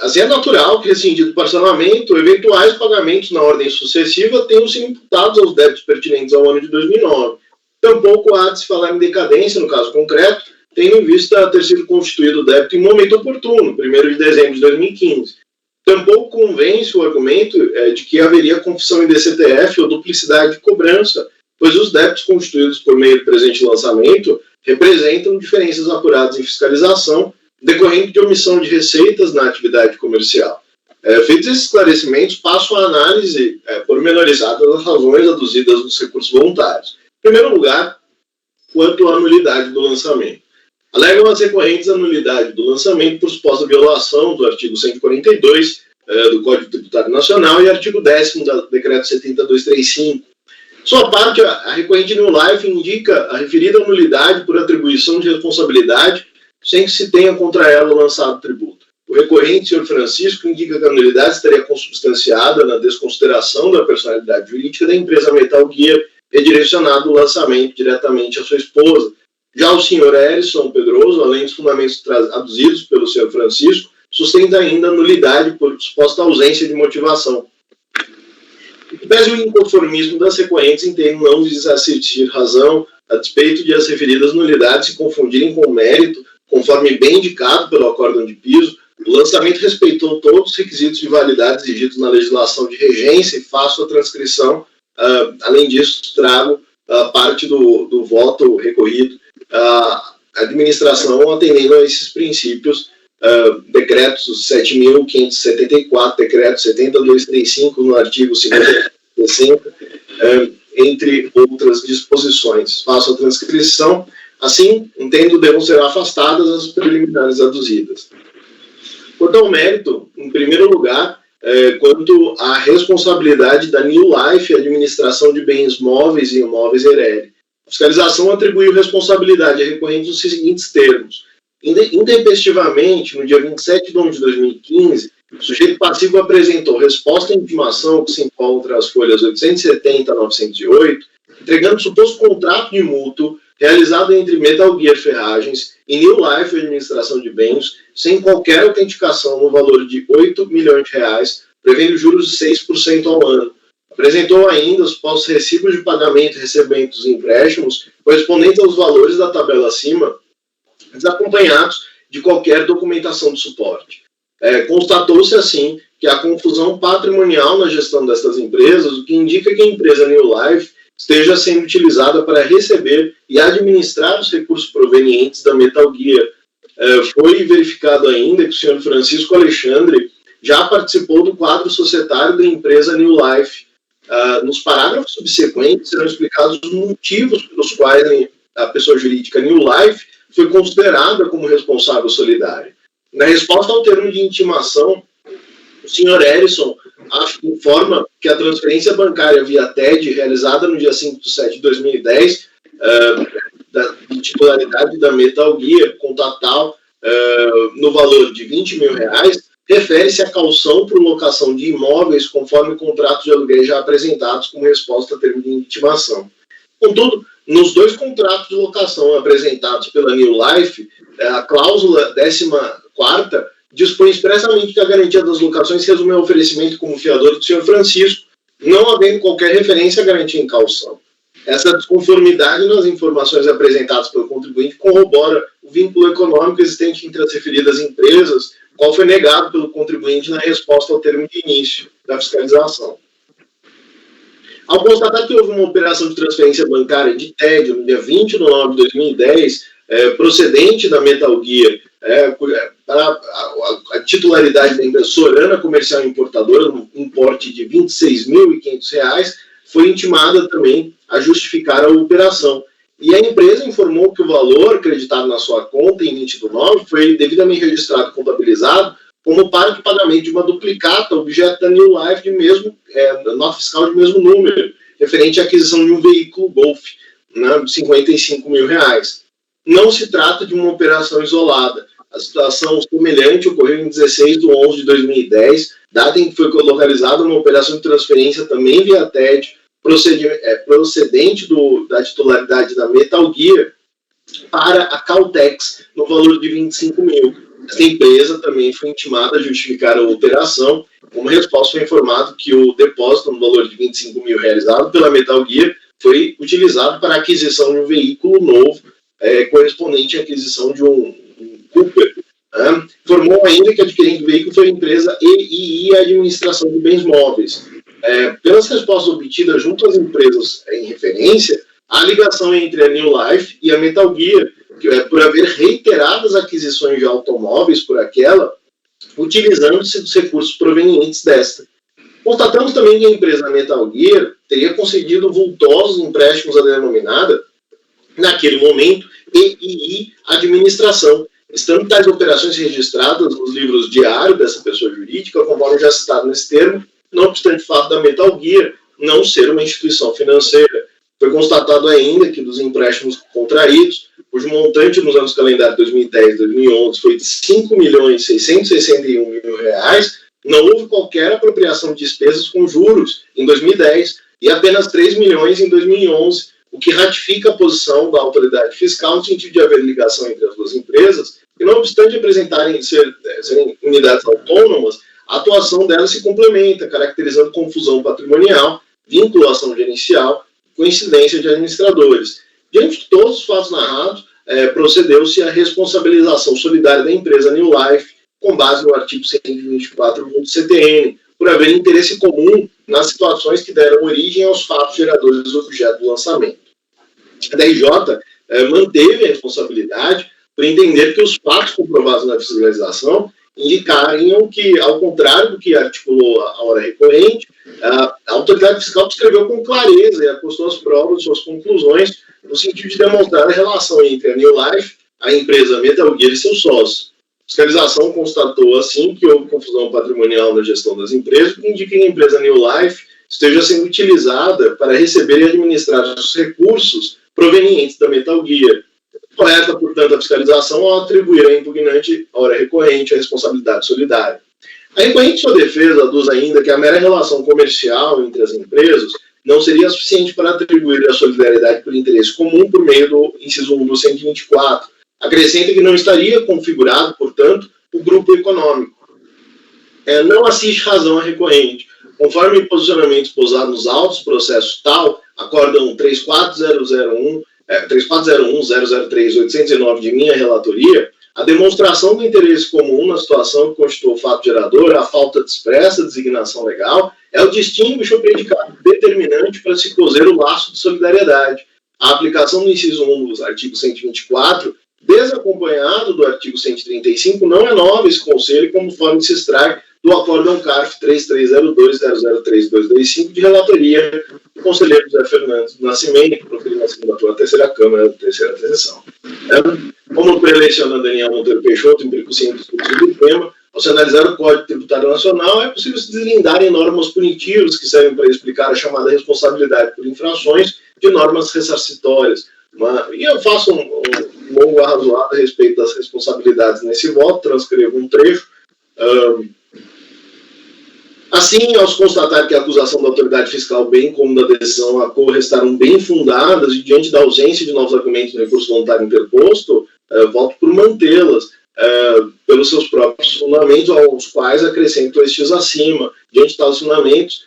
assim, é natural que, rescindido o parcelamento, eventuais pagamentos na ordem sucessiva tenham sido imputados aos débitos pertinentes ao ano de 2009. Tampouco há de se falar em decadência, no caso concreto, tendo em vista ter sido constituído o débito em momento oportuno, 1º de dezembro de 2015. Tampouco convence o argumento de que haveria confissão em DCTF ou duplicidade de cobrança, pois os débitos constituídos por meio do presente lançamento representam diferenças apuradas em fiscalização decorrente de omissão de receitas na atividade comercial. Feitos esses esclarecimentos, passo a análise pormenorizada das razões aduzidas nos recursos voluntários. Em primeiro lugar, quanto à nulidade do lançamento. Alegam as recorrentes a nulidade do lançamento por suposta violação do artigo 142 do Código Tributário Nacional e artigo 10º do Decreto 70.235. Sua parte, a recorrente New Life indica a referida nulidade por atribuição de responsabilidade sem que se tenha contra ela lançado tributo. O recorrente, senhor Francisco, indica que a nulidade estaria consubstanciada na desconsideração da personalidade jurídica da empresa Metal Gear, redirecionado o lançamento diretamente à sua esposa. Já o senhor Erison Pedroso, além dos fundamentos aduzidos pelo senhor Francisco, sustenta ainda a nulidade por suposta ausência de motivação. Pese o inconformismo das recorrentes, entendo não lhes assistir razão, a despeito de as referidas nulidades se confundirem com o mérito, conforme bem indicado pelo acórdão de piso, o lançamento respeitou todos os requisitos de validade exigidos na legislação de regência e faço a transcrição. Além disso, trago parte do voto recorrido à administração atendendo a esses princípios, decretos 7.574, decreto 70.235 no artigo 55, entre outras disposições. Faço a transcrição. Assim, entendo, devam ser afastadas as preliminares aduzidas. Quanto ao mérito, em primeiro lugar, quanto à responsabilidade da New Life e administração de bens móveis e imóveis Eireli. A fiscalização atribuiu responsabilidade a recorrente nos seguintes termos. Intempestivamente, no dia 27 de 1 de 2015, o sujeito passivo apresentou resposta à intimação que se encontra as folhas 870 a 908, entregando suposto contrato de mútuo realizado entre Metal Gear Ferragens e New Life Administração de Bens, sem qualquer autenticação no valor de R$8 milhões, prevendo juros de 6% ao ano. Apresentou ainda os postos recibos de pagamento e recebimentos e empréstimos correspondentes aos valores da tabela acima, desacompanhados de qualquer documentação de suporte. Constatou-se, assim, que há confusão patrimonial na gestão destas empresas, o que indica que a empresa New Life esteja sendo utilizada para receber e administrar os recursos provenientes da Metal Gear. Foi verificado ainda que o senhor Francisco Alexandre já participou do quadro societário da empresa New Life. Nos parágrafos subsequentes serão explicados os motivos pelos quais a pessoa jurídica New Life foi considerada como responsável solidária. Na resposta ao termo de intimação, o senhor Erison informa que a transferência bancária via TED, realizada no dia 5 de 7 de 2010, de titularidade da Metal Gear, com total no valor de R$20 mil, refere-se à caução por locação de imóveis conforme contratos de aluguel já apresentados como resposta a termo de intimação. Contudo, nos dois contratos de locação apresentados pela New Life, a cláusula 14ª dispõe expressamente que a garantia das locações se resume ao oferecimento como fiador do senhor Francisco, não havendo qualquer referência à garantia em caução. Essa desconformidade nas informações apresentadas pelo contribuinte corrobora o vínculo econômico existente entre as referidas empresas, qual foi negado pelo contribuinte na resposta ao termo de início da fiscalização. Ao constatar que houve uma operação de transferência bancária de TED no dia 20 de 9 de 2010, procedente da Metal Gear, para a titularidade da empresa Sorana Comercial Importadora, no importe de R$ 26.500, foi intimada também a justificar a operação. E a empresa informou que o valor acreditado na sua conta em 20 de 9 foi devidamente registrado e contabilizado como parte de pagamento de uma duplicata, objeto da New Life, nota fiscal de mesmo número, referente à aquisição de um veículo Golf, de R$ 55 mil. Não se trata de uma operação isolada. A situação semelhante ocorreu em 16 de 11 de 2010, data em que foi localizada uma operação de transferência também via TED, procedente da titularidade da Metal Gear para a Caltex, no valor de 25 mil. Esta empresa também foi intimada a justificar a operação. Como resposta, foi informado que o depósito no valor de 25 mil realizado pela Metal Gear foi utilizado para a aquisição de um veículo novo, correspondente à aquisição de um Cooper. Informou ainda que adquirente do veículo foi a empresa EII Administração de Bens Móveis. Pelas respostas obtidas junto às empresas em referência, a ligação entre a New Life e a Metal Gear, por haver reiteradas aquisições de automóveis por aquela, utilizando-se dos recursos provenientes desta. Constatamos também que a empresa Metal Gear teria concedido vultosos empréstimos à denominada, naquele momento, EII Administração, estando tais operações registradas nos livros diários dessa pessoa jurídica, conforme já citado nesse termo, não obstante o fato da Metal Gear não ser uma instituição financeira. Foi constatado ainda que dos empréstimos contraídos, cujo montante nos anos calendários 2010 e 2011 foi de R$ 5.661.000, não houve qualquer apropriação de despesas com juros em 2010 e apenas R$ 3 milhões em 2011, o que ratifica a posição da autoridade fiscal no sentido de haver ligação entre as duas empresas, e não obstante apresentarem serem unidades autônomas, a atuação delas se complementa, caracterizando confusão patrimonial, vinculação gerencial, coincidência de administradores. Diante de todos os fatos narrados, procedeu-se à responsabilização solidária da empresa New Life, com base no artigo 124 do CTN, por haver interesse comum nas situações que deram origem aos fatos geradores do objeto do lançamento. A DRJ manteve a responsabilidade por entender que os fatos comprovados na fiscalização indicariam que, ao contrário do que articulou a hora recorrente, a autoridade fiscal descreveu com clareza e acostou as provas de suas conclusões no sentido de demonstrar a relação entre a New Life, a empresa Metal Gear e seus sócios. A fiscalização constatou, assim, que houve confusão patrimonial na gestão das empresas, que indica que a empresa New Life esteja sendo utilizada para receber e administrar os recursos provenientes da Metal Gear. Correta, portanto, a fiscalização ao atribuir à impugnante, hora recorrente, a responsabilidade solidária. A recorrente sua defesa aduz ainda que a mera relação comercial entre as empresas não seria suficiente para atribuir a solidariedade por interesse comum por meio do inciso 1 do 124. Acrescenta que não estaria configurado, portanto, o grupo econômico. Não assiste razão à recorrente. Conforme o posicionamento exposado nos autos, processo tal, acórdão 3401-003-809 de minha relatoria, a demonstração do interesse comum na situação que constituiu o fato gerador, a falta de expressa designação legal, é o distinguish ou predicado determinante para se coser o laço de solidariedade. A aplicação do inciso 1 do artigo 124, desacompanhado do artigo 135, não é nova esse conselho, conforme se extrai do acórdão CARF 3302-003-225 de relatoria do conselheiro José Fernandes do Nascimento, proferido na segunda turma da terceira Câmara, da terceira sessão. Como prelecionando Daniel Monteiro Peixoto, empírico científico do tema, ao se analisar o Código Tributário Nacional, é possível se deslindar em normas punitivas que servem para explicar a chamada responsabilidade por infrações de normas ressarcitórias. E eu faço um longo arrazoado a respeito das responsabilidades nesse voto, transcrevo um trecho. Assim, ao se constatar que a acusação da autoridade fiscal, bem como da decisão à cor, restaram bem fundadas e diante da ausência de novos argumentos no recurso voluntário interposto, voto por mantê-las pelos seus próprios fundamentos, aos quais acrescento estes acima. Diante de tais fundamentos,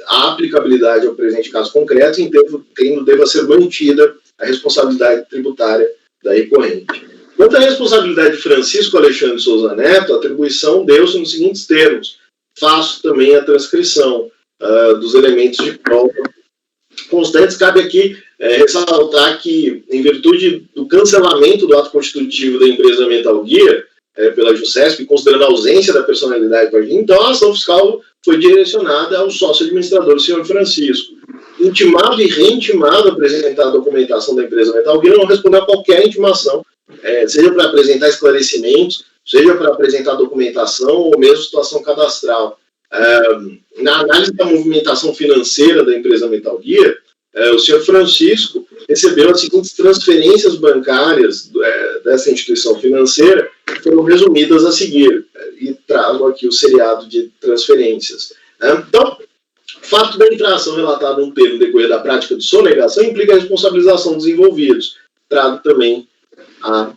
a aplicabilidade ao presente caso concreto, entendo deva ser mantida a responsabilidade tributária da recorrente. Quanto à responsabilidade de Francisco Alexandre Souza Neto, a atribuição deu-se nos seguintes termos. Faço também a transcrição dos elementos de prova constantes. Cabe aqui ressaltar que, em virtude do cancelamento do ato constitutivo da empresa Metal Gear pela JUSESP, considerando a ausência da personalidade do agente, então a ação fiscal foi direcionada ao sócio administrador, o senhor Francisco. Intimado e reintimado a apresentar a documentação da empresa Metal Gear, não respondeu a qualquer intimação, seja para apresentar esclarecimentos, seja para apresentar documentação ou mesmo situação cadastral. Na análise da movimentação financeira da empresa Metal Gear, o senhor Francisco recebeu as seguintes transferências bancárias dessa instituição financeira, que foram resumidas a seguir, e trago aqui o seriado de transferências. Então, o fato da infração relatada no termo decorrer da prática de sonegação implica a responsabilização dos envolvidos. Trago também a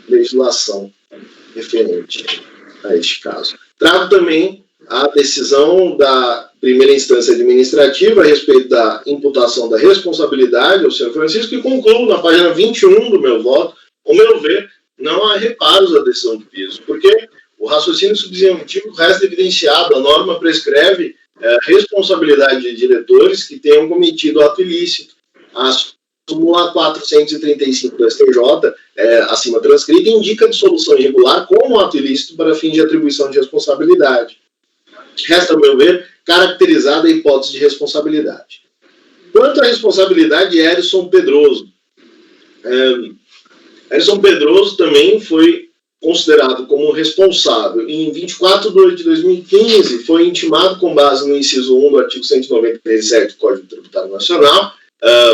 legislação referente a este caso. Trago também a decisão da primeira instância administrativa a respeito da imputação da responsabilidade ao senhor Francisco e concluo na página 21 do meu voto, ao meu ver, não há reparos à decisão de piso, porque o raciocínio substantivo resta evidenciado, a norma prescreve responsabilidade de diretores que tenham cometido ato ilícito. A súmula 435 do STJ, acima transcrita, indica dissolução irregular como ato ilícito para fim de atribuição de responsabilidade. Resta, a meu ver, caracterizada a hipótese de responsabilidade. Quanto à responsabilidade de Erison Pedroso, Erison Pedroso também foi considerado como responsável. Em 24 de 8 de 2015, foi intimado com base no inciso 1 do artigo 197 do Código Tributário Nacional,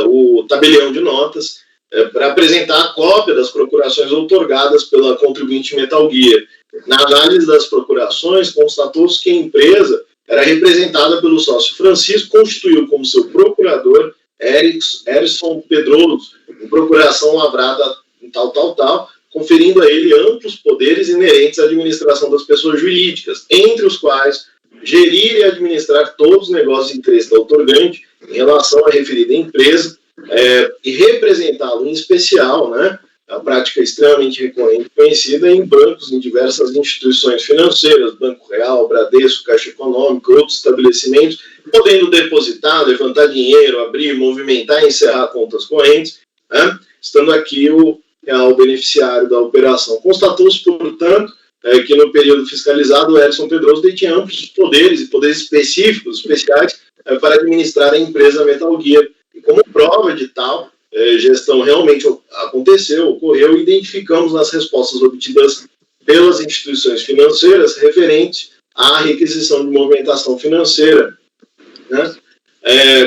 o tabelião de notas, para apresentar a cópia das procurações outorgadas pela contribuinte Metal Gear. Na análise das procurações, constatou-se que a empresa era representada pelo sócio Francisco, constituiu como seu procurador Erison Pedroso, em procuração lavrada em tal, conferindo a ele amplos poderes inerentes à administração das pessoas jurídicas, entre os quais gerir e administrar todos os negócios de interesse da outorgante em relação à referida empresa, e representá-lo em especial, a prática extremamente recorrente conhecida em bancos, em diversas instituições financeiras, Banco Real, Bradesco, Caixa Econômica, outros estabelecimentos, podendo depositar, levantar dinheiro, abrir, movimentar e encerrar contas correntes, estando aqui o real beneficiário da operação. Constatou-se, portanto, que no período fiscalizado o Erison Pedroso detinha amplos poderes e poderes específicos, especiais, para administrar a empresa Metal Gear. E como prova de tal, gestão realmente aconteceu, ocorreu, e identificamos nas respostas obtidas pelas instituições financeiras referente à requisição de movimentação financeira, né?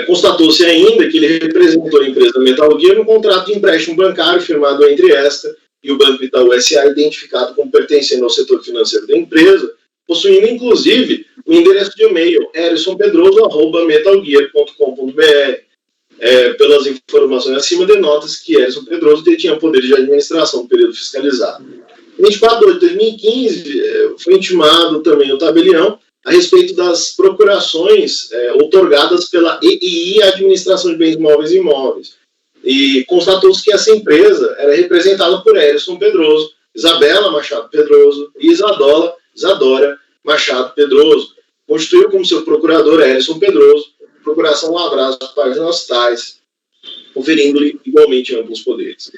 Constatou-se ainda que ele representou a empresa Metal Gear no contrato de empréstimo bancário firmado entre esta e o Banco Itaú S.A., identificado como pertencendo ao setor financeiro da empresa, possuindo inclusive o endereço de e-mail erisonpedroso@metalgear.com.br. Pelas informações acima, denota-se que Erison Pedroso detinha poder de administração no período fiscalizado. Em 24 de 2015, foi intimado também o tabelião a respeito das procurações outorgadas pela EII, Administração de Bens Móveis e Imóveis. E constatou-se que essa empresa era representada por Erison Pedroso, Isabela Machado Pedroso e Isadora Machado Pedroso. Constituiu como seu procurador Erison Pedroso, procuração lavradas das páginas tais, conferindo-lhe igualmente amplos poderes.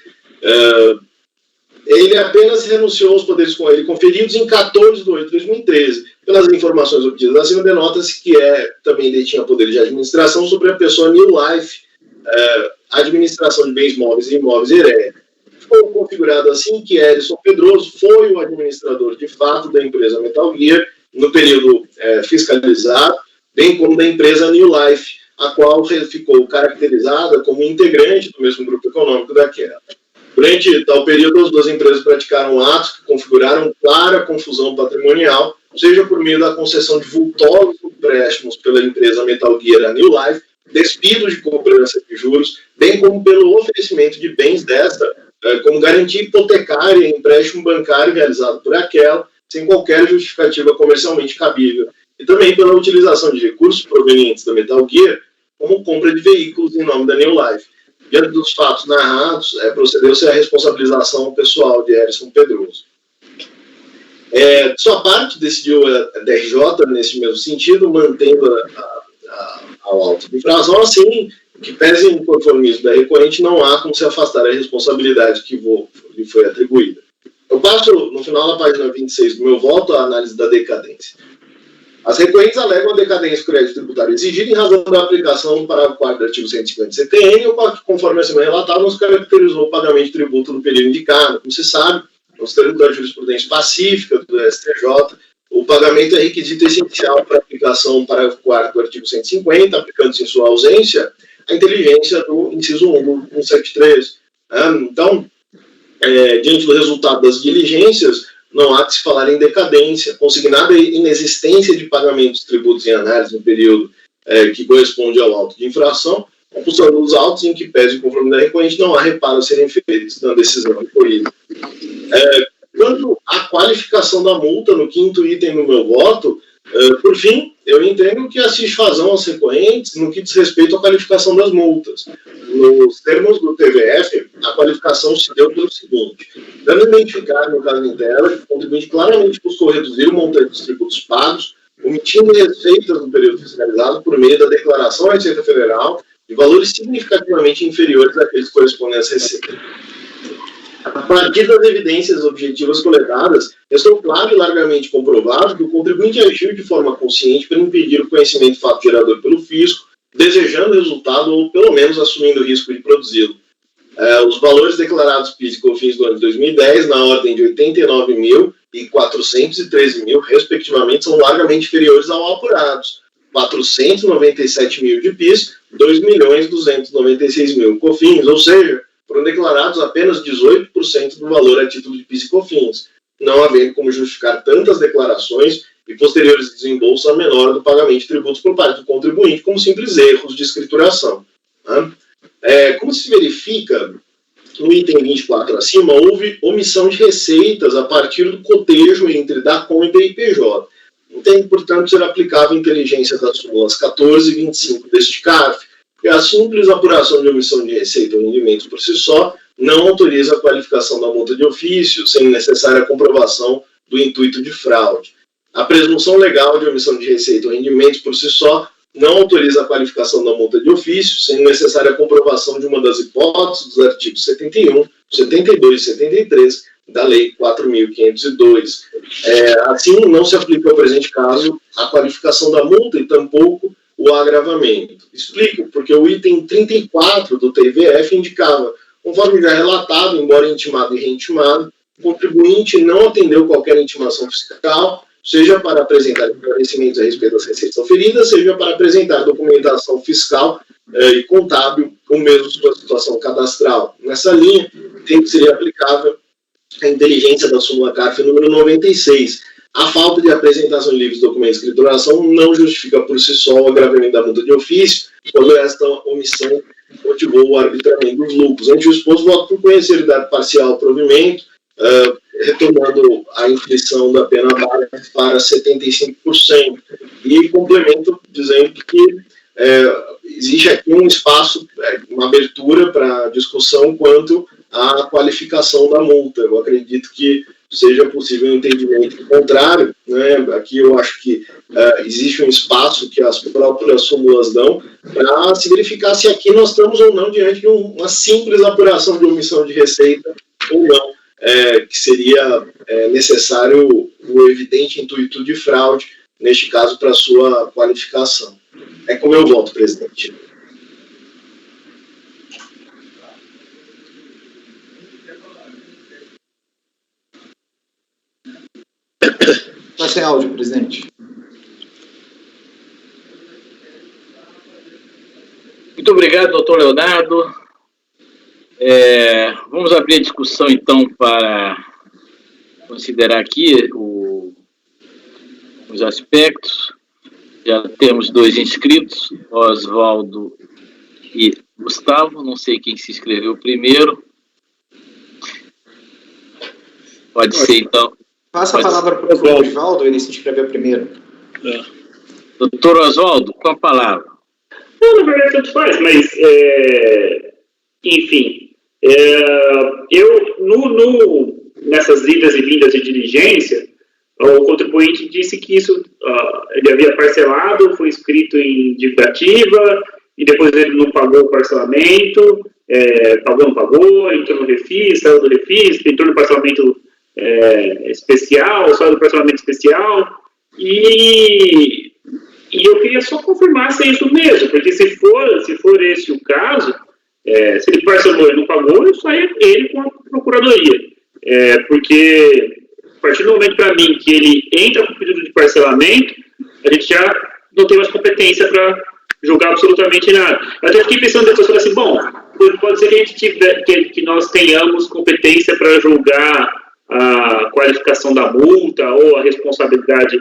Ele apenas renunciou aos poderes com ele conferidos em 14 de 8 de 2013. Pelas informações obtidas acima, denota-se que também detinha poder de administração sobre a pessoa New Life, Administração de Bens Móveis e Imóveis ERE. Ficou configurado assim que Erison Pedroso foi o administrador de fato da empresa Metal Gear no período fiscalizado, bem como da empresa New Life, a qual ficou caracterizada como integrante do mesmo grupo econômico daquela. Durante tal período, as duas empresas praticaram atos que configuraram clara confusão patrimonial, seja por meio da concessão de vultosos empréstimos pela empresa Metal Gear a New Life, despidos de cobrança de juros, bem como pelo oferecimento de bens desta, como garantia hipotecária em empréstimo bancário realizado por aquela, sem qualquer justificativa comercialmente cabível, e também pela utilização de recursos provenientes da Metal Gear, como compra de veículos em nome da New Life. Diante dos fatos narrados, procedeu-se à responsabilização pessoal de Erison Pedroso. De sua parte, decidiu a DRJ nesse mesmo sentido, mantendo ao auto de infração, assim, que pese em conformismo da recorrente, não há como se afastar a responsabilidade que lhe foi atribuída. Eu passo, no final da página 26 do meu voto, a análise da decadência. As recorrentes alegam a decadência do crédito tributário exigida em razão da aplicação do parágrafo 4 do artigo 150 do CTN, o qual, conforme acima relatado, nos caracterizou o pagamento de tributo no período indicado. Como se sabe, nos termos da jurisprudência pacífica do STJ, o pagamento é requisito essencial para a aplicação do parágrafo 4 do artigo 150, aplicando-se em sua ausência a inteligência do inciso 1 do 173. Então, diante do resultado das diligências, não há que se falar em decadência, consignada a inexistência de pagamentos de tributos em análise no período que corresponde ao auto de infração, compulsando os autos em que pese conformidade recorrente, não há reparo a serem feitos na decisão recorrida. Quanto à qualificação da multa, no quinto item do meu voto, por fim, eu entendo que assiste razão aos recorrentes no que diz respeito à qualificação das multas. Nos termos do TVF, a qualificação se deu pelo seguinte: dando identificar, no caso em tela, que o contribuinte claramente buscou reduzir o montante dos tributos pagos, omitindo receitas no período fiscalizado por meio da declaração à Receita Federal de valores significativamente inferiores àqueles correspondentes às receitas. A partir das evidências objetivas coletadas, restou claro e largamente comprovado que o contribuinte agiu de forma consciente para impedir o conhecimento do fato gerador pelo fisco, desejando o resultado ou, pelo menos, assumindo o risco de produzi-lo. Os valores declarados PIS e COFINS do ano de 2010, na ordem de 89 mil e 413 mil, respectivamente, são largamente inferiores ao apurados. 497 mil de PIS, 2.296.000 COFINS, ou seja, foram declarados apenas 18% do valor a título de PIS e COFINS, não havendo como justificar tantas declarações e posteriores desembolsos a menor do pagamento de tributos por parte do contribuinte, como simples erros de escrituração. Como se verifica no item 24 acima, houve omissão de receitas a partir do cotejo entre DACOM e DIPJ. Não tem, portanto, ser aplicável a inteligência das súmulas 14 e 25 deste CARF, porque a simples apuração de omissão de receita ou rendimentos por si só não autoriza a qualificação da multa de ofício, sem necessária comprovação do intuito de fraude. A presunção legal de omissão de receita ou rendimentos por si só não autoriza a qualificação da multa de ofício, sem necessária comprovação de uma das hipóteses dos artigos 71, 72 e 73 da Lei 4.502. Assim, não se aplica ao presente caso a qualificação da multa e tampouco o agravamento. Explico, porque o item 34 do TVF indicava, conforme já relatado, embora intimado e reintimado, o contribuinte não atendeu qualquer intimação fiscal, seja para apresentar esclarecimentos a respeito das receitas oferidas, seja para apresentar documentação fiscal e contábil, ou mesmo sua situação cadastral. Nessa linha, seria aplicável a inteligência da súmula CARF número 96. A falta de apresentação de livros, documentos de escrituração não justifica por si só o agravamento da multa de ofício, quando esta omissão motivou o arbitramento dos lucros. Ante o exposto, voto por conhecer idade parcial ao provimento, retomando a inflição da pena base para 75%. E complemento dizendo que existe aqui um espaço, uma abertura para discussão quanto à qualificação da multa. Eu acredito que seja possível um entendimento contrário, né? Aqui eu acho que existe um espaço que as próprias súmulas dão para se verificar se aqui nós estamos ou não diante de uma simples apuração de omissão de receita ou não, que seria necessário o evidente intuito de fraude, neste caso, para sua qualificação. É como eu voto, presidente. Está sem áudio, presidente. Muito obrigado, doutor Leonardo. Vamos abrir a discussão, então, para considerar aqui os aspectos. Já temos 2 inscritos, Oswaldo e Gustavo. Não sei quem se inscreveu primeiro. Pode ser, então. Passa a palavra para o Oswaldo, ele se inscreveu primeiro. Doutor Oswaldo, com a palavra. Não, na verdade, tanto faz, mas, enfim, nessas idas e vindas de diligência, o contribuinte disse que isso, ele havia parcelado, foi inscrito em dívida ativa, e depois ele não pagou o parcelamento, pagou, não pagou, entrou no refis, saiu do refis, entrou no parcelamento especial, saiu do parcelamento especial, e eu queria só confirmar se é isso mesmo, porque se for esse o caso, se ele parcelou e não pagou, eu saio ele com a procuradoria, porque a partir do momento para mim que ele entra com o pedido de parcelamento, a gente já não tem mais competência para julgar absolutamente nada. Eu até fiquei pensando depois, falei assim, bom, pode ser que a gente que nós tenhamos competência para julgar a qualificação da multa ou a responsabilidade,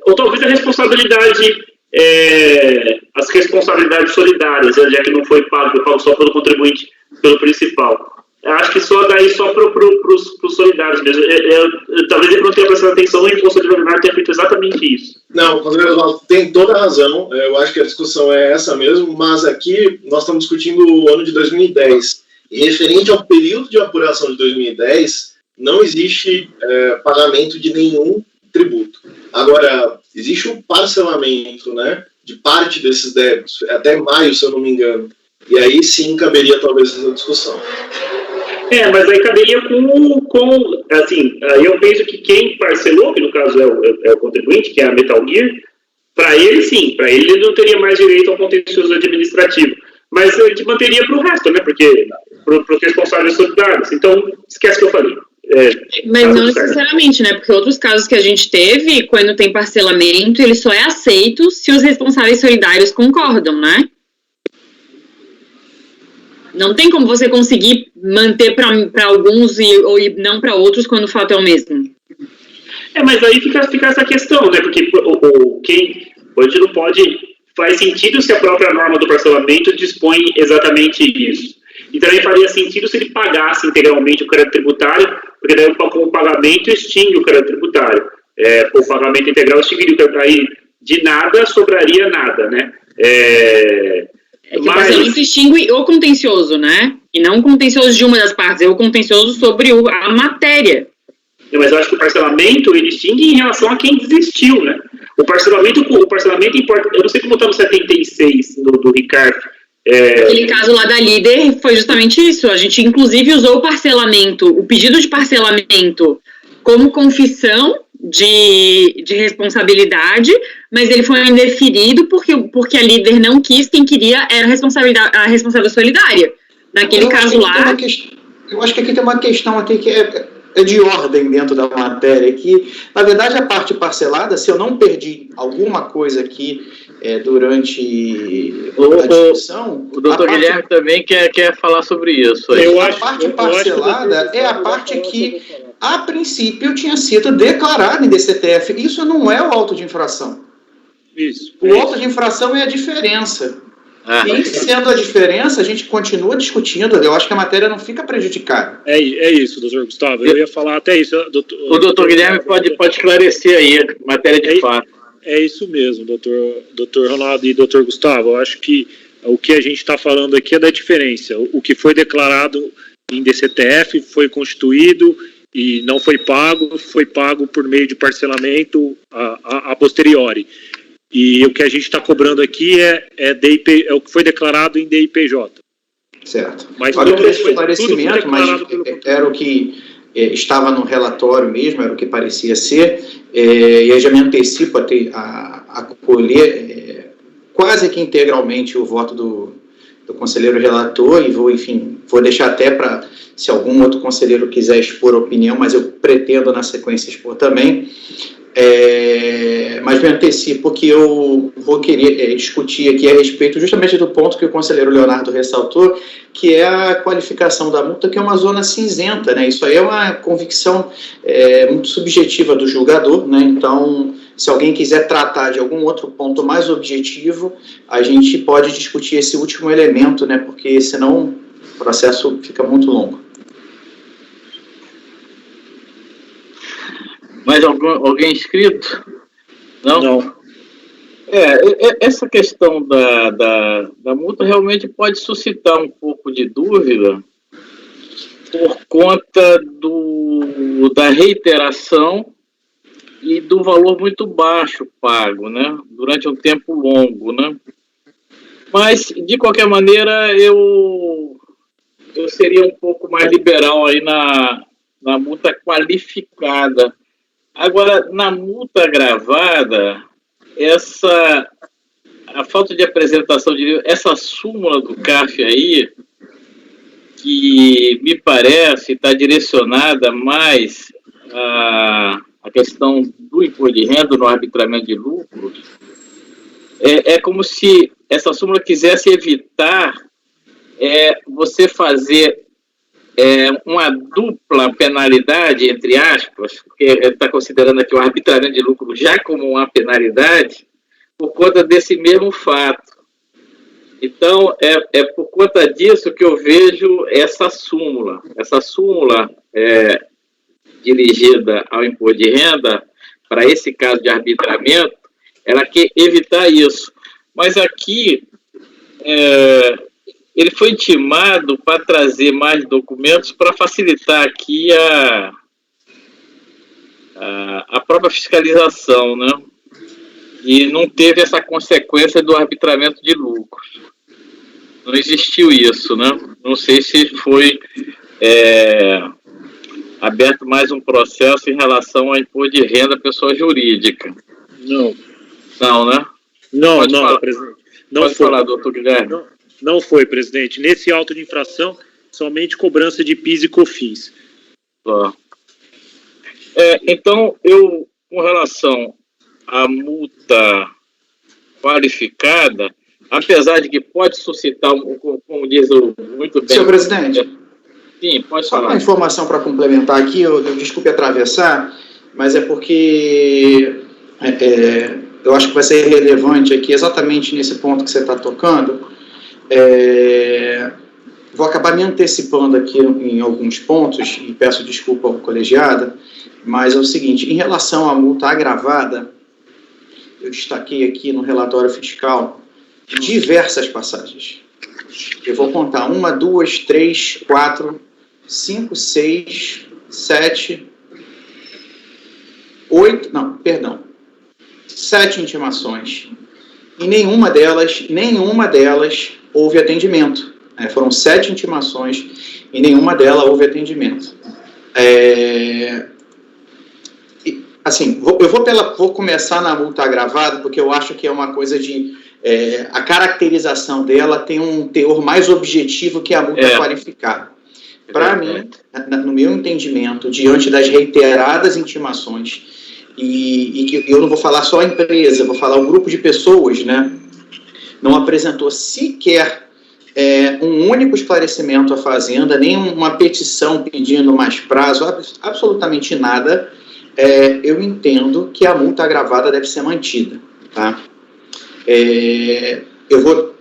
ou talvez a responsabilidade, as responsabilidades solidárias, já que não foi pago, eu falo só pelo contribuinte, pelo principal. Eu acho que só daí só para os solidários mesmo. Talvez ele não tenha prestado atenção e o Conselho Ordinário tenha feito exatamente isso. Não, o Conselho Oswaldo tem toda a razão. Eu acho que a discussão é essa mesmo, mas aqui nós estamos discutindo o ano de 2010. E referente ao período de apuração de 2010, não existe pagamento de nenhum tributo. Agora, existe um parcelamento, né, de parte desses débitos, até maio, se eu não me engano. E aí sim caberia talvez essa discussão. Mas aí caberia com assim, aí eu penso que quem parcelou, que no caso é o contribuinte, que é a Metal Gear, para ele sim, para ele não teria mais direito ao contencioso administrativo. Mas a gente manteria para o resto, né, porque para os responsáveis solidários. Então, esquece o que eu falei. Mas não necessariamente, né? Porque outros casos que a gente teve, quando tem parcelamento, ele só é aceito se os responsáveis solidários concordam, né? Não tem como você conseguir manter para alguns e não para outros quando o fato é o mesmo. Mas aí fica essa questão, né? Porque hoje não pode... Faz sentido se a própria norma do parcelamento dispõe exatamente isso. E também faria sentido se ele pagasse integralmente o crédito tributário, porque daí com o pagamento extingue o crédito tributário. O pagamento integral extinguiria o crédito, aí de nada sobraria nada, né? O parcelamento extingue o contencioso, né? E não o contencioso de uma das partes, é o contencioso sobre a matéria. Mas eu acho que o parcelamento ele extingue em relação a quem desistiu, né? O parcelamento importa. Eu não sei como está no 76 do Ricardo. Aquele caso lá da Líder foi justamente isso. A gente, inclusive, usou o pedido de parcelamento como confissão de responsabilidade, mas ele foi indeferido porque a líder não quis, quem queria era a responsável solidária. Naquele caso lá... Eu acho que aqui tem uma questão aqui que é de ordem dentro da matéria, que, na verdade, a parte parcelada, se eu não perdi alguma coisa aqui durante a discussão... O doutor Guilherme também quer falar sobre isso. A parte parcelada é a parte que, a princípio, tinha sido declarada em DCTF. Isso não é o auto de infração. Isso. O auto de infração é a diferença. E sendo a diferença, a gente continua discutindo. Eu acho que a matéria não fica prejudicada. É isso, doutor Gustavo. Eu ia falar até isso. O doutor Guilherme pode esclarecer aí, matéria de fato. É isso mesmo, doutor Ronaldo e doutor Gustavo. Eu acho que o que a gente está falando aqui é da diferença. O que foi declarado em DCTF foi constituído e não foi pago por meio de parcelamento a posteriori. E o que a gente está cobrando aqui é o que foi declarado em DIPJ. Certo. Mas olha o esclarecimento, mas era o que estava no relatório mesmo, era o que parecia ser, e eu já me antecipo a colher quase que integralmente o voto do conselheiro relator, e vou deixar até para, se algum outro conselheiro quiser expor opinião, mas eu pretendo na sequência expor também. Mas me antecipo que eu vou querer discutir aqui a respeito justamente do ponto que o conselheiro Leonardo ressaltou, que é a qualificação da multa, que é uma zona cinzenta, né? Isso aí é uma convicção muito subjetiva do julgador, né? Então, se alguém quiser tratar de algum outro ponto mais objetivo, a gente pode discutir esse último elemento, né? Porque senão o processo fica muito longo. Mais alguém inscrito? Não? Essa questão da multa realmente pode suscitar um pouco de dúvida por conta da reiteração e do valor muito baixo pago, né? Durante um tempo longo, né? Mas, de qualquer maneira, eu seria um pouco mais liberal aí na multa qualificada. Agora, na multa agravada, a falta de apresentação de essa súmula do CAF aí, que me parece está direcionada mais à questão do imposto de renda no arbitramento de lucros, é como se essa súmula quisesse evitar você fazer uma dupla penalidade, entre aspas, porque está considerando aqui o arbitramento de lucro já como uma penalidade, por conta desse mesmo fato. Então, é por conta disso que eu vejo essa súmula. Essa súmula dirigida ao imposto de renda, para esse caso de arbitramento, ela quer evitar isso. Mas aqui... ele foi intimado para trazer mais documentos para facilitar aqui a própria fiscalização, né? E não teve essa consequência do arbitramento de lucros. Não existiu isso, né? Não sei se foi aberto mais um processo em relação ao imposto de renda à pessoa jurídica. Não. Não, né? Não, presidente. Não pode foi. Falar, doutor Guilherme. Não foi, presidente. Nesse auto de infração, somente cobrança de PIS e COFINS. Então, com relação à multa qualificada, apesar de que pode suscitar, como diz muito bem... Senhor presidente, sim, pode só falar. uma informação para complementar aqui, eu desculpe atravessar, mas é porque eu acho que vai ser relevante aqui, exatamente nesse ponto que você está tocando. Vou acabar me antecipando aqui em alguns pontos, e peço desculpa ao colegiado, mas é o seguinte, em relação à multa agravada, eu destaquei aqui no relatório fiscal diversas passagens. Eu vou contar 1, 2, 3, 4, 5, 6, 7, 8, não, perdão, 7 intimações. E nenhuma delas houve atendimento. Foram 7 intimações e nenhuma delas houve atendimento. assim, vou começar na multa agravada, porque eu acho que é uma coisa de... a caracterização dela tem um teor mais objetivo que a multa qualificada. Para mim, no meu entendimento, diante das reiteradas intimações, e que eu não vou falar só a empresa, vou falar o grupo de pessoas, né, não apresentou sequer um único esclarecimento à Fazenda, nem uma petição pedindo mais prazo, absolutamente nada, eu entendo que a multa agravada deve ser mantida, tá? Eu vou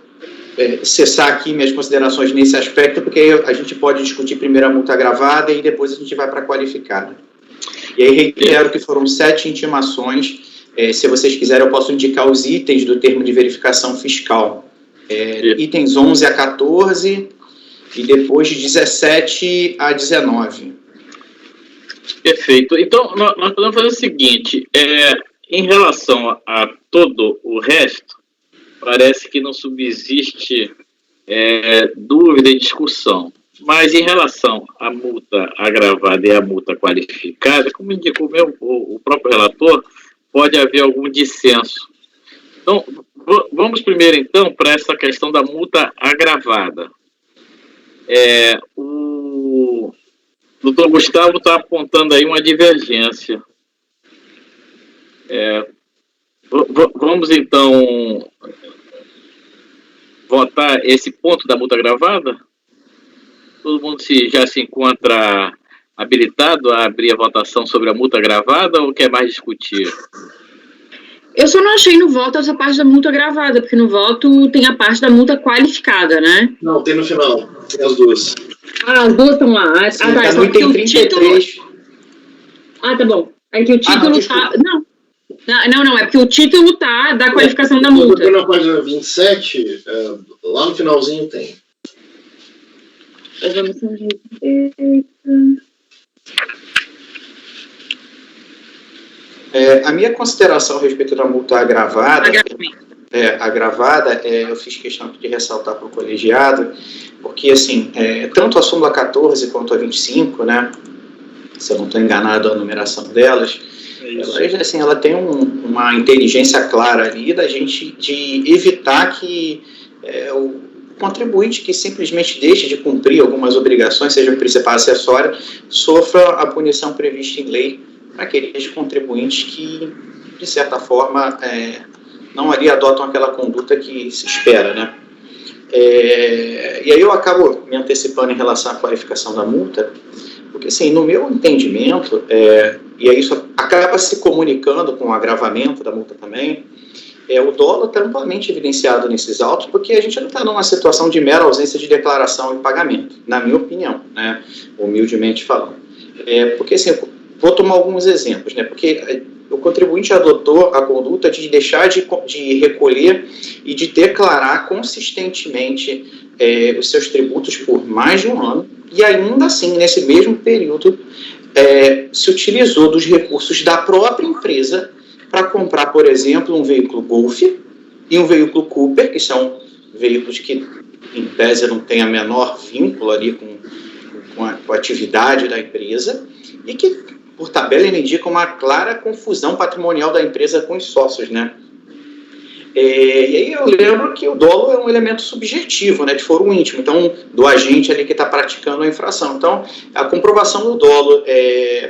cessar aqui minhas considerações nesse aspecto, porque aí a gente pode discutir primeiro a multa agravada e depois a gente vai para a qualificada. E aí reitero que foram 7 intimações. Se vocês quiserem, eu posso indicar os itens do termo de verificação fiscal. Itens 11 a 14 e depois de 17 a 19. Perfeito. Então, nós podemos fazer o seguinte, em relação a todo o resto, parece que não subsiste dúvida e discussão. Mas em relação à multa agravada e à multa qualificada, como indicou o próprio relator, pode haver algum dissenso. Então, vamos primeiro, então, para essa questão da multa agravada. O doutor Gustavo está apontando aí uma divergência. Vamos, então, votar esse ponto da multa agravada? Todo mundo já se encontra habilitado a abrir a votação sobre a multa agravada ou quer mais discutir? Eu só não achei no voto essa parte da multa agravada, porque no voto tem a parte da multa qualificada, né? Não, tem no final, tem as duas. As duas estão lá. Sim, tá no item 33. Título... tá bom. É que o título tá... Não, é porque o título tá da qualificação da multa. Na página 27, lá no finalzinho tem. A minha consideração a respeito da multa agravada, eu fiz questão de ressaltar para o colegiado, porque, assim, tanto a súmula 14 quanto a 25, né, se eu não estou enganado a numeração delas, ela tem uma inteligência clara ali da gente de evitar que o contribuinte que simplesmente deixe de cumprir algumas obrigações, seja principal acessória, sofra a punição prevista em lei para aqueles contribuintes que, de certa forma, não ali adotam aquela conduta que se espera, né? E aí eu acabo me antecipando em relação à qualificação da multa, porque, assim, no meu entendimento, e aí isso acaba se comunicando com o agravamento da multa também, o dolo está amplamente evidenciado nesses autos, porque a gente não está numa situação de mera ausência de declaração e pagamento, na minha opinião, né, humildemente falando. Porque, assim, vou tomar alguns exemplos, né, porque o contribuinte adotou a conduta de deixar de recolher e de declarar consistentemente os seus tributos por mais de um ano, e ainda assim, nesse mesmo período, se utilizou dos recursos da própria empresa para comprar, por exemplo, um veículo Golf e um veículo Cooper, que são veículos que, em tese, não têm a menor vínculo ali com a atividade da empresa, e que, por tabela, ele indica uma clara confusão patrimonial da empresa com os sócios, né? E aí eu lembro que o dolo é um elemento subjetivo, né, de foro íntimo, então, do agente ali que está praticando a infração. Então, a comprovação do dolo,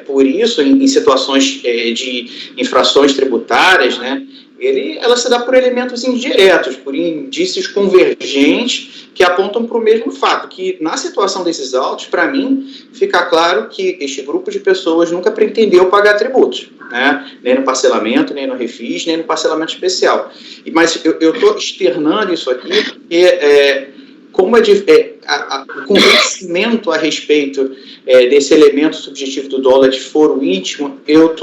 por isso, em situações de infrações tributárias, né, ela se dá por elementos indiretos, por indícios convergentes que apontam para o mesmo fato, que na situação desses autos, para mim, fica claro que este grupo de pessoas nunca pretendeu pagar tributos, né? Nem no parcelamento, nem no refis, nem no parcelamento especial. Mas eu estou externando isso aqui, porque como o convencimento a respeito desse elemento subjetivo do dolo de foro íntimo, eu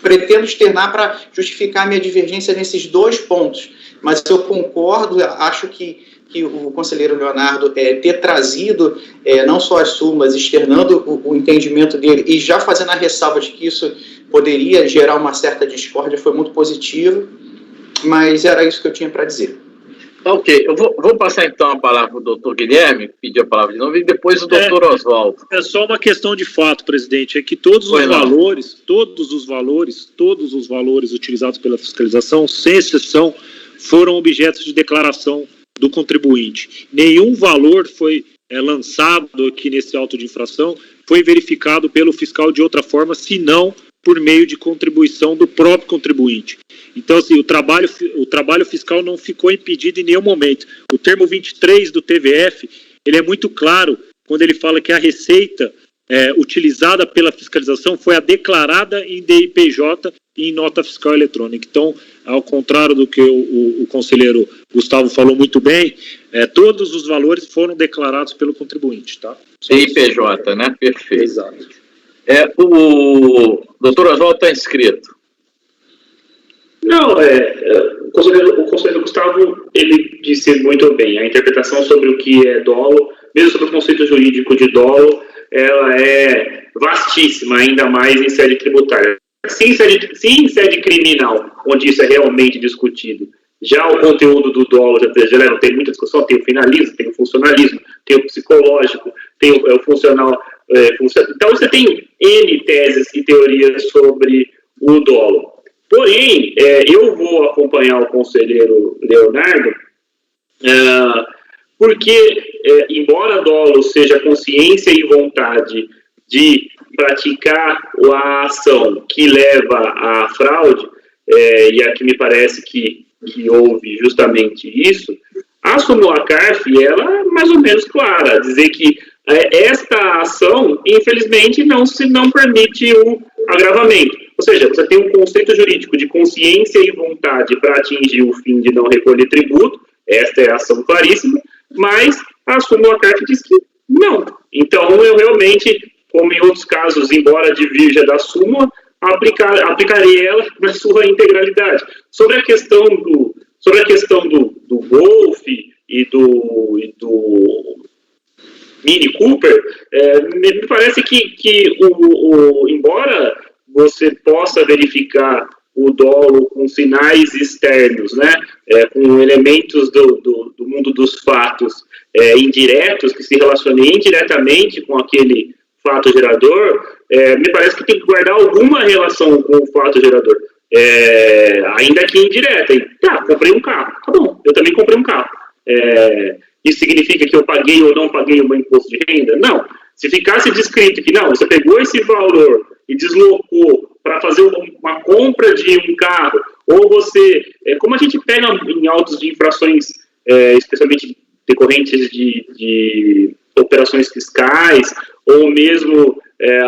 pretendo externar para justificar minha divergência nesses dois pontos. Mas eu concordo, acho que o conselheiro Leonardo ter trazido não só as súmulas, externando o entendimento dele e já fazendo a ressalva de que isso poderia gerar uma certa discórdia, foi muito positivo, mas era isso que eu tinha para dizer. Ok, eu vou passar então a palavra para o doutor Guilherme, que pediu a palavra de novo, e depois o doutor Oswaldo. É só uma questão de fato, presidente, é que todos os valores utilizados pela fiscalização, sem exceção, foram objetos de declaração do contribuinte. Nenhum valor foi lançado aqui nesse auto de infração, foi verificado pelo fiscal de outra forma, senão por meio de contribuição do próprio contribuinte. Então, assim, o trabalho fiscal não ficou impedido em nenhum momento. O termo 23 do TVF, ele é muito claro quando ele fala que a receita utilizada pela fiscalização foi a declarada em DIPJ e em nota fiscal eletrônica. Então, ao contrário do que o conselheiro Gustavo falou muito bem, todos os valores foram declarados pelo contribuinte, tá? DIPJ, né? Perfeito. Exato. O doutor Oswaldo está inscrito. Não, o conselheiro Gustavo, ele disse muito bem, a interpretação sobre o que é dolo, mesmo sobre o conceito jurídico de dolo, ela é vastíssima, ainda mais em sede tributária. Sim, em sede criminal, onde isso é realmente discutido. Já o conteúdo do dolo já não tem muita discussão, tem o finalismo, tem o funcionalismo, tem o psicológico, tem o funcional. Então você tem N teses e teorias sobre o dolo. Porém, eu vou acompanhar o conselheiro Leonardo, porque, embora dolo seja consciência e vontade de praticar a ação que leva à fraude, e aqui me parece que houve justamente isso, a súmula CARF, ela é mais ou menos clara, dizer que esta ação, infelizmente, não permite o agravamento. Ou seja, você tem um conceito jurídico de consciência e vontade para atingir o fim de não recolher tributo, esta é a ação claríssima, mas a súmula CARF diz que não. Então, eu realmente, como em outros casos, embora divirja da súmula, aplicarei ela na sua integralidade. Sobre a questão do Golf e do Mini Cooper, me parece que embora você possa verificar o dolo com sinais externos, né, com elementos do mundo dos fatos indiretos, que se relacionem indiretamente com aquele fato gerador, me parece que tem que guardar alguma relação com o fato gerador, ainda que indireta. Comprei um carro, tá bom, eu também comprei um carro. Isso significa que eu paguei ou não paguei o meu imposto de renda? Não. Se ficasse descrito que não, você pegou esse valor e deslocou para fazer uma compra de um carro, ou você, como a gente pega em autos de infrações, especialmente decorrentes de operações fiscais, ou mesmo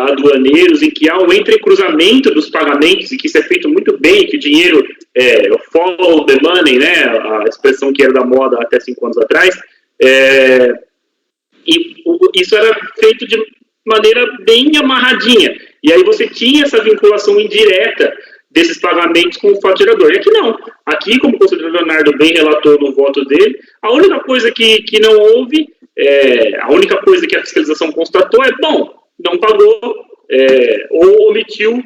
aduaneiros, em que há um entrecruzamento dos pagamentos, e que isso é feito muito bem, que o dinheiro follow the money, né, a expressão que era da moda até 5 anos atrás, e isso era feito de maneira bem amarradinha. E aí você tinha essa vinculação indireta desses pagamentos com o fato gerador. E aqui não. Aqui, como o conselheiro Leonardo bem relatou no voto dele, a única coisa que não houve, a única coisa que a fiscalização constatou não pagou ou omitiu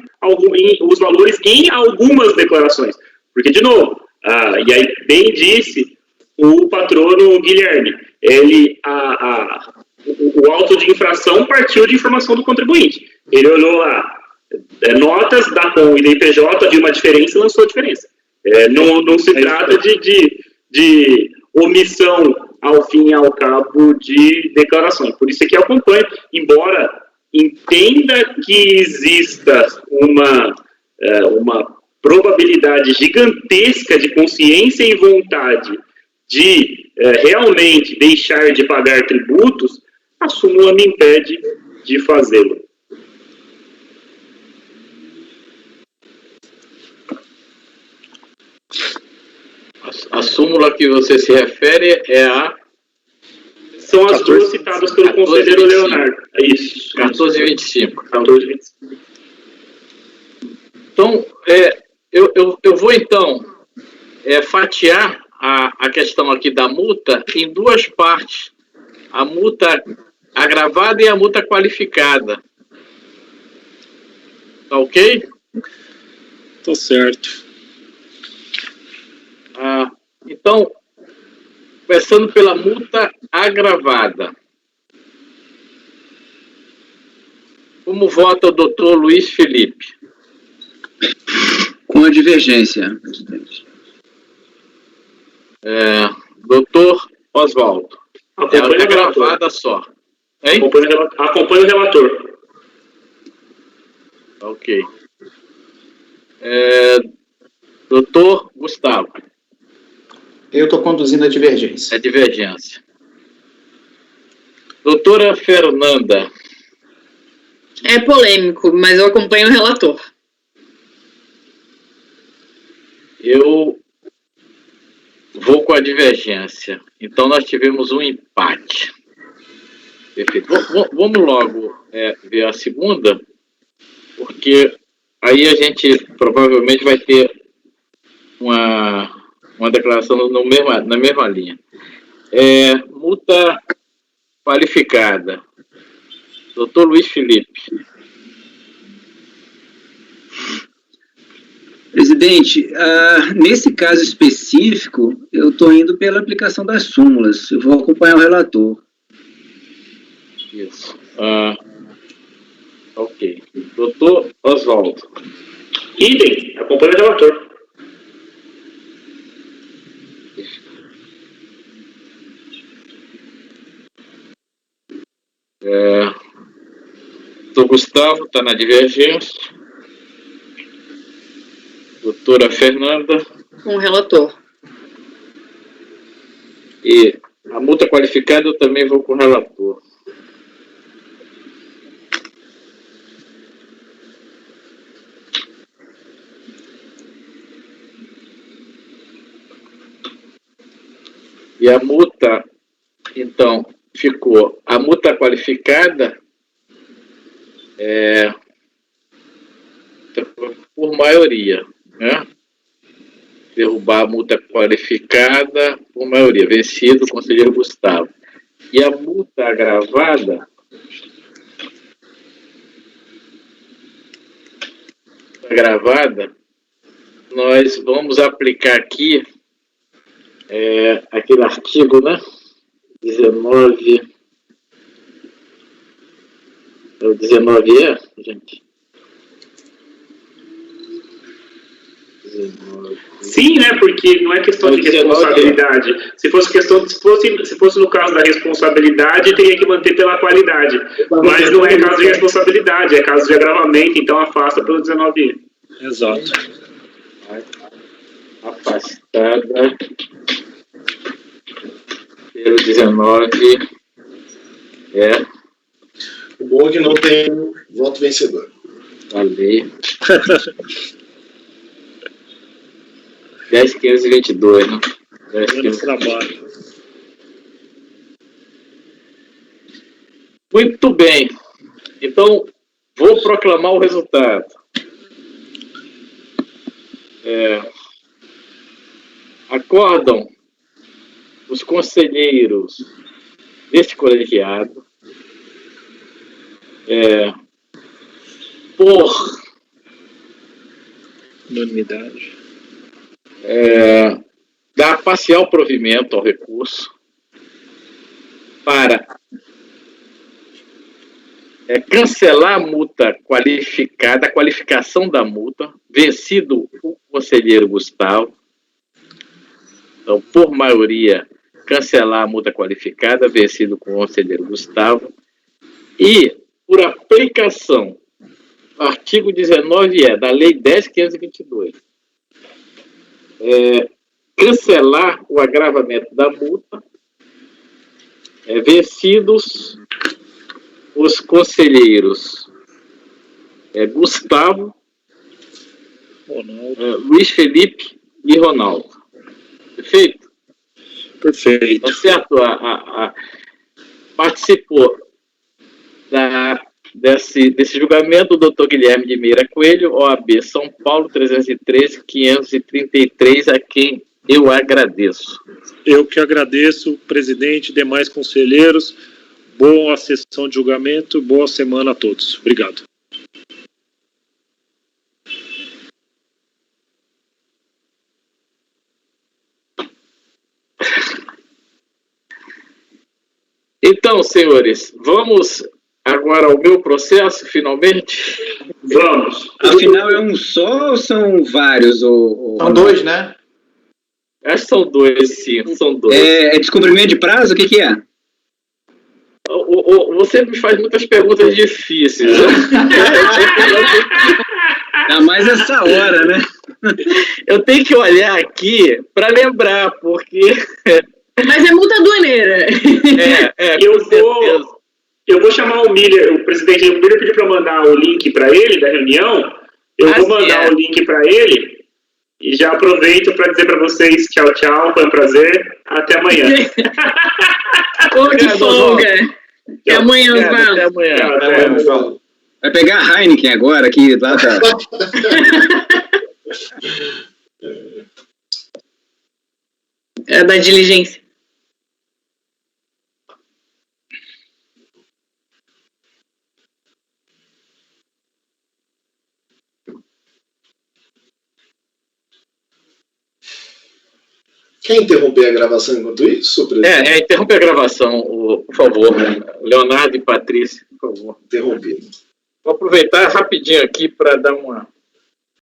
os valores em algumas declarações. Porque, de novo, e aí bem disse o patrono Guilherme, o auto de infração partiu de informação do contribuinte. Ele olhou lá, notas da COM e da IPJ, viu uma diferença e lançou a diferença. Não se trata de omissão ao fim e ao cabo de declarações. Por isso é que eu acompanho, embora entenda que exista uma probabilidade gigantesca de consciência e vontade de realmente deixar de pagar tributos, a súmula me impede de fazê-lo. A súmula que você se refere são as duas citadas pelo conselheiro Leonardo. Isso. 1425. 1425. Então, eu vou então fatiar a questão aqui da multa em duas partes. A multa agravada e a multa qualificada. Tá ok? Tá certo. Então, Começando pela multa agravada. Como vota o doutor Luiz Felipe? Com a divergência, presidente. Doutor Oswaldo. Acompanha o relator. Agravada só. Hein? Acompanha o relator. Ok. Doutor Gustavo. Eu estou conduzindo a divergência. É divergência. Doutora Fernanda. É polêmico, mas eu acompanho o relator. Eu vou com a divergência. Então, nós tivemos um empate. Perfeito. Vamos logo ver a segunda, porque aí a gente provavelmente vai ter uma declaração na mesma linha. Multa qualificada. Doutor Luiz Felipe. Presidente, nesse caso específico, eu estou indo pela aplicação das súmulas. Eu vou acompanhar o relator. Isso. Ok. Doutor Oswaldo. Idem, acompanha o relator. Doutor Gustavo está na divergência. Doutora Fernanda. Com o relator. E a multa qualificada eu também vou com o relator. E a multa, então, ficou a multa qualificada por maioria, né? Derrubar a multa qualificada por maioria, vencido o conselheiro Gustavo. E a multa agravada, nós vamos aplicar aqui aquele artigo, né? 19. O 19 gente? 19. Sim, né? Porque não é questão de responsabilidade. Se fosse no caso da responsabilidade, teria que manter pela qualidade. Mas não é caso de responsabilidade, é caso de agravamento, então afasta pelo 19. Exato. Afastada pelo 19. O bom é que não tem voto vencedor. Valeu. 10.522, né? Grande trabalho. Muito bem. Então, vou proclamar o resultado. Acordam os conselheiros deste colegiado por Unanimidade. dar parcial provimento ao recurso para cancelar a multa qualificada, a qualificação da multa, vencido o conselheiro Gustavo. Então, por maioria, cancelar a multa qualificada, vencido com o conselheiro Gustavo. E, por aplicação do artigo 19E da Lei 10.522, cancelar o agravamento da multa, vencidos os conselheiros Gustavo, Luiz Felipe e Ronaldo. Perfeito? Perfeito. Tá certo? Participou desse julgamento o doutor Guilherme de Meira Coelho, OAB São Paulo, 313.533, a quem eu agradeço. Eu que agradeço, presidente e demais conselheiros. Boa sessão de julgamento, boa semana a todos. Obrigado. Então, senhores, vamos agora ao meu processo, finalmente? Vamos. Afinal, é um só ou são vários? São dois, né? Acho que são dois, sim, são dois. É descumprimento de prazo? O que é? Você me faz muitas perguntas difíceis. Ainda mais essa hora, né? Eu tenho que olhar aqui para lembrar, porque... Mas é multa aduaneira. Eu vou chamar o Miller, o presidente do Miller pediu para mandar o link para ele da reunião. Eu vou mandar o link para ele e já aproveito para dizer para vocês tchau, tchau, foi um prazer, até amanhã. Pô, que folga. Até amanhã, Osvaldo. Até amanhã. Até amanhã. Vai pegar a Heineken agora, aqui lá da... É da diligência. Quer interromper a gravação enquanto isso, presidente? Interrompe a gravação, por favor. Leonardo e Patrícia, por favor. Interrompido. Vou aproveitar rapidinho aqui para dar uma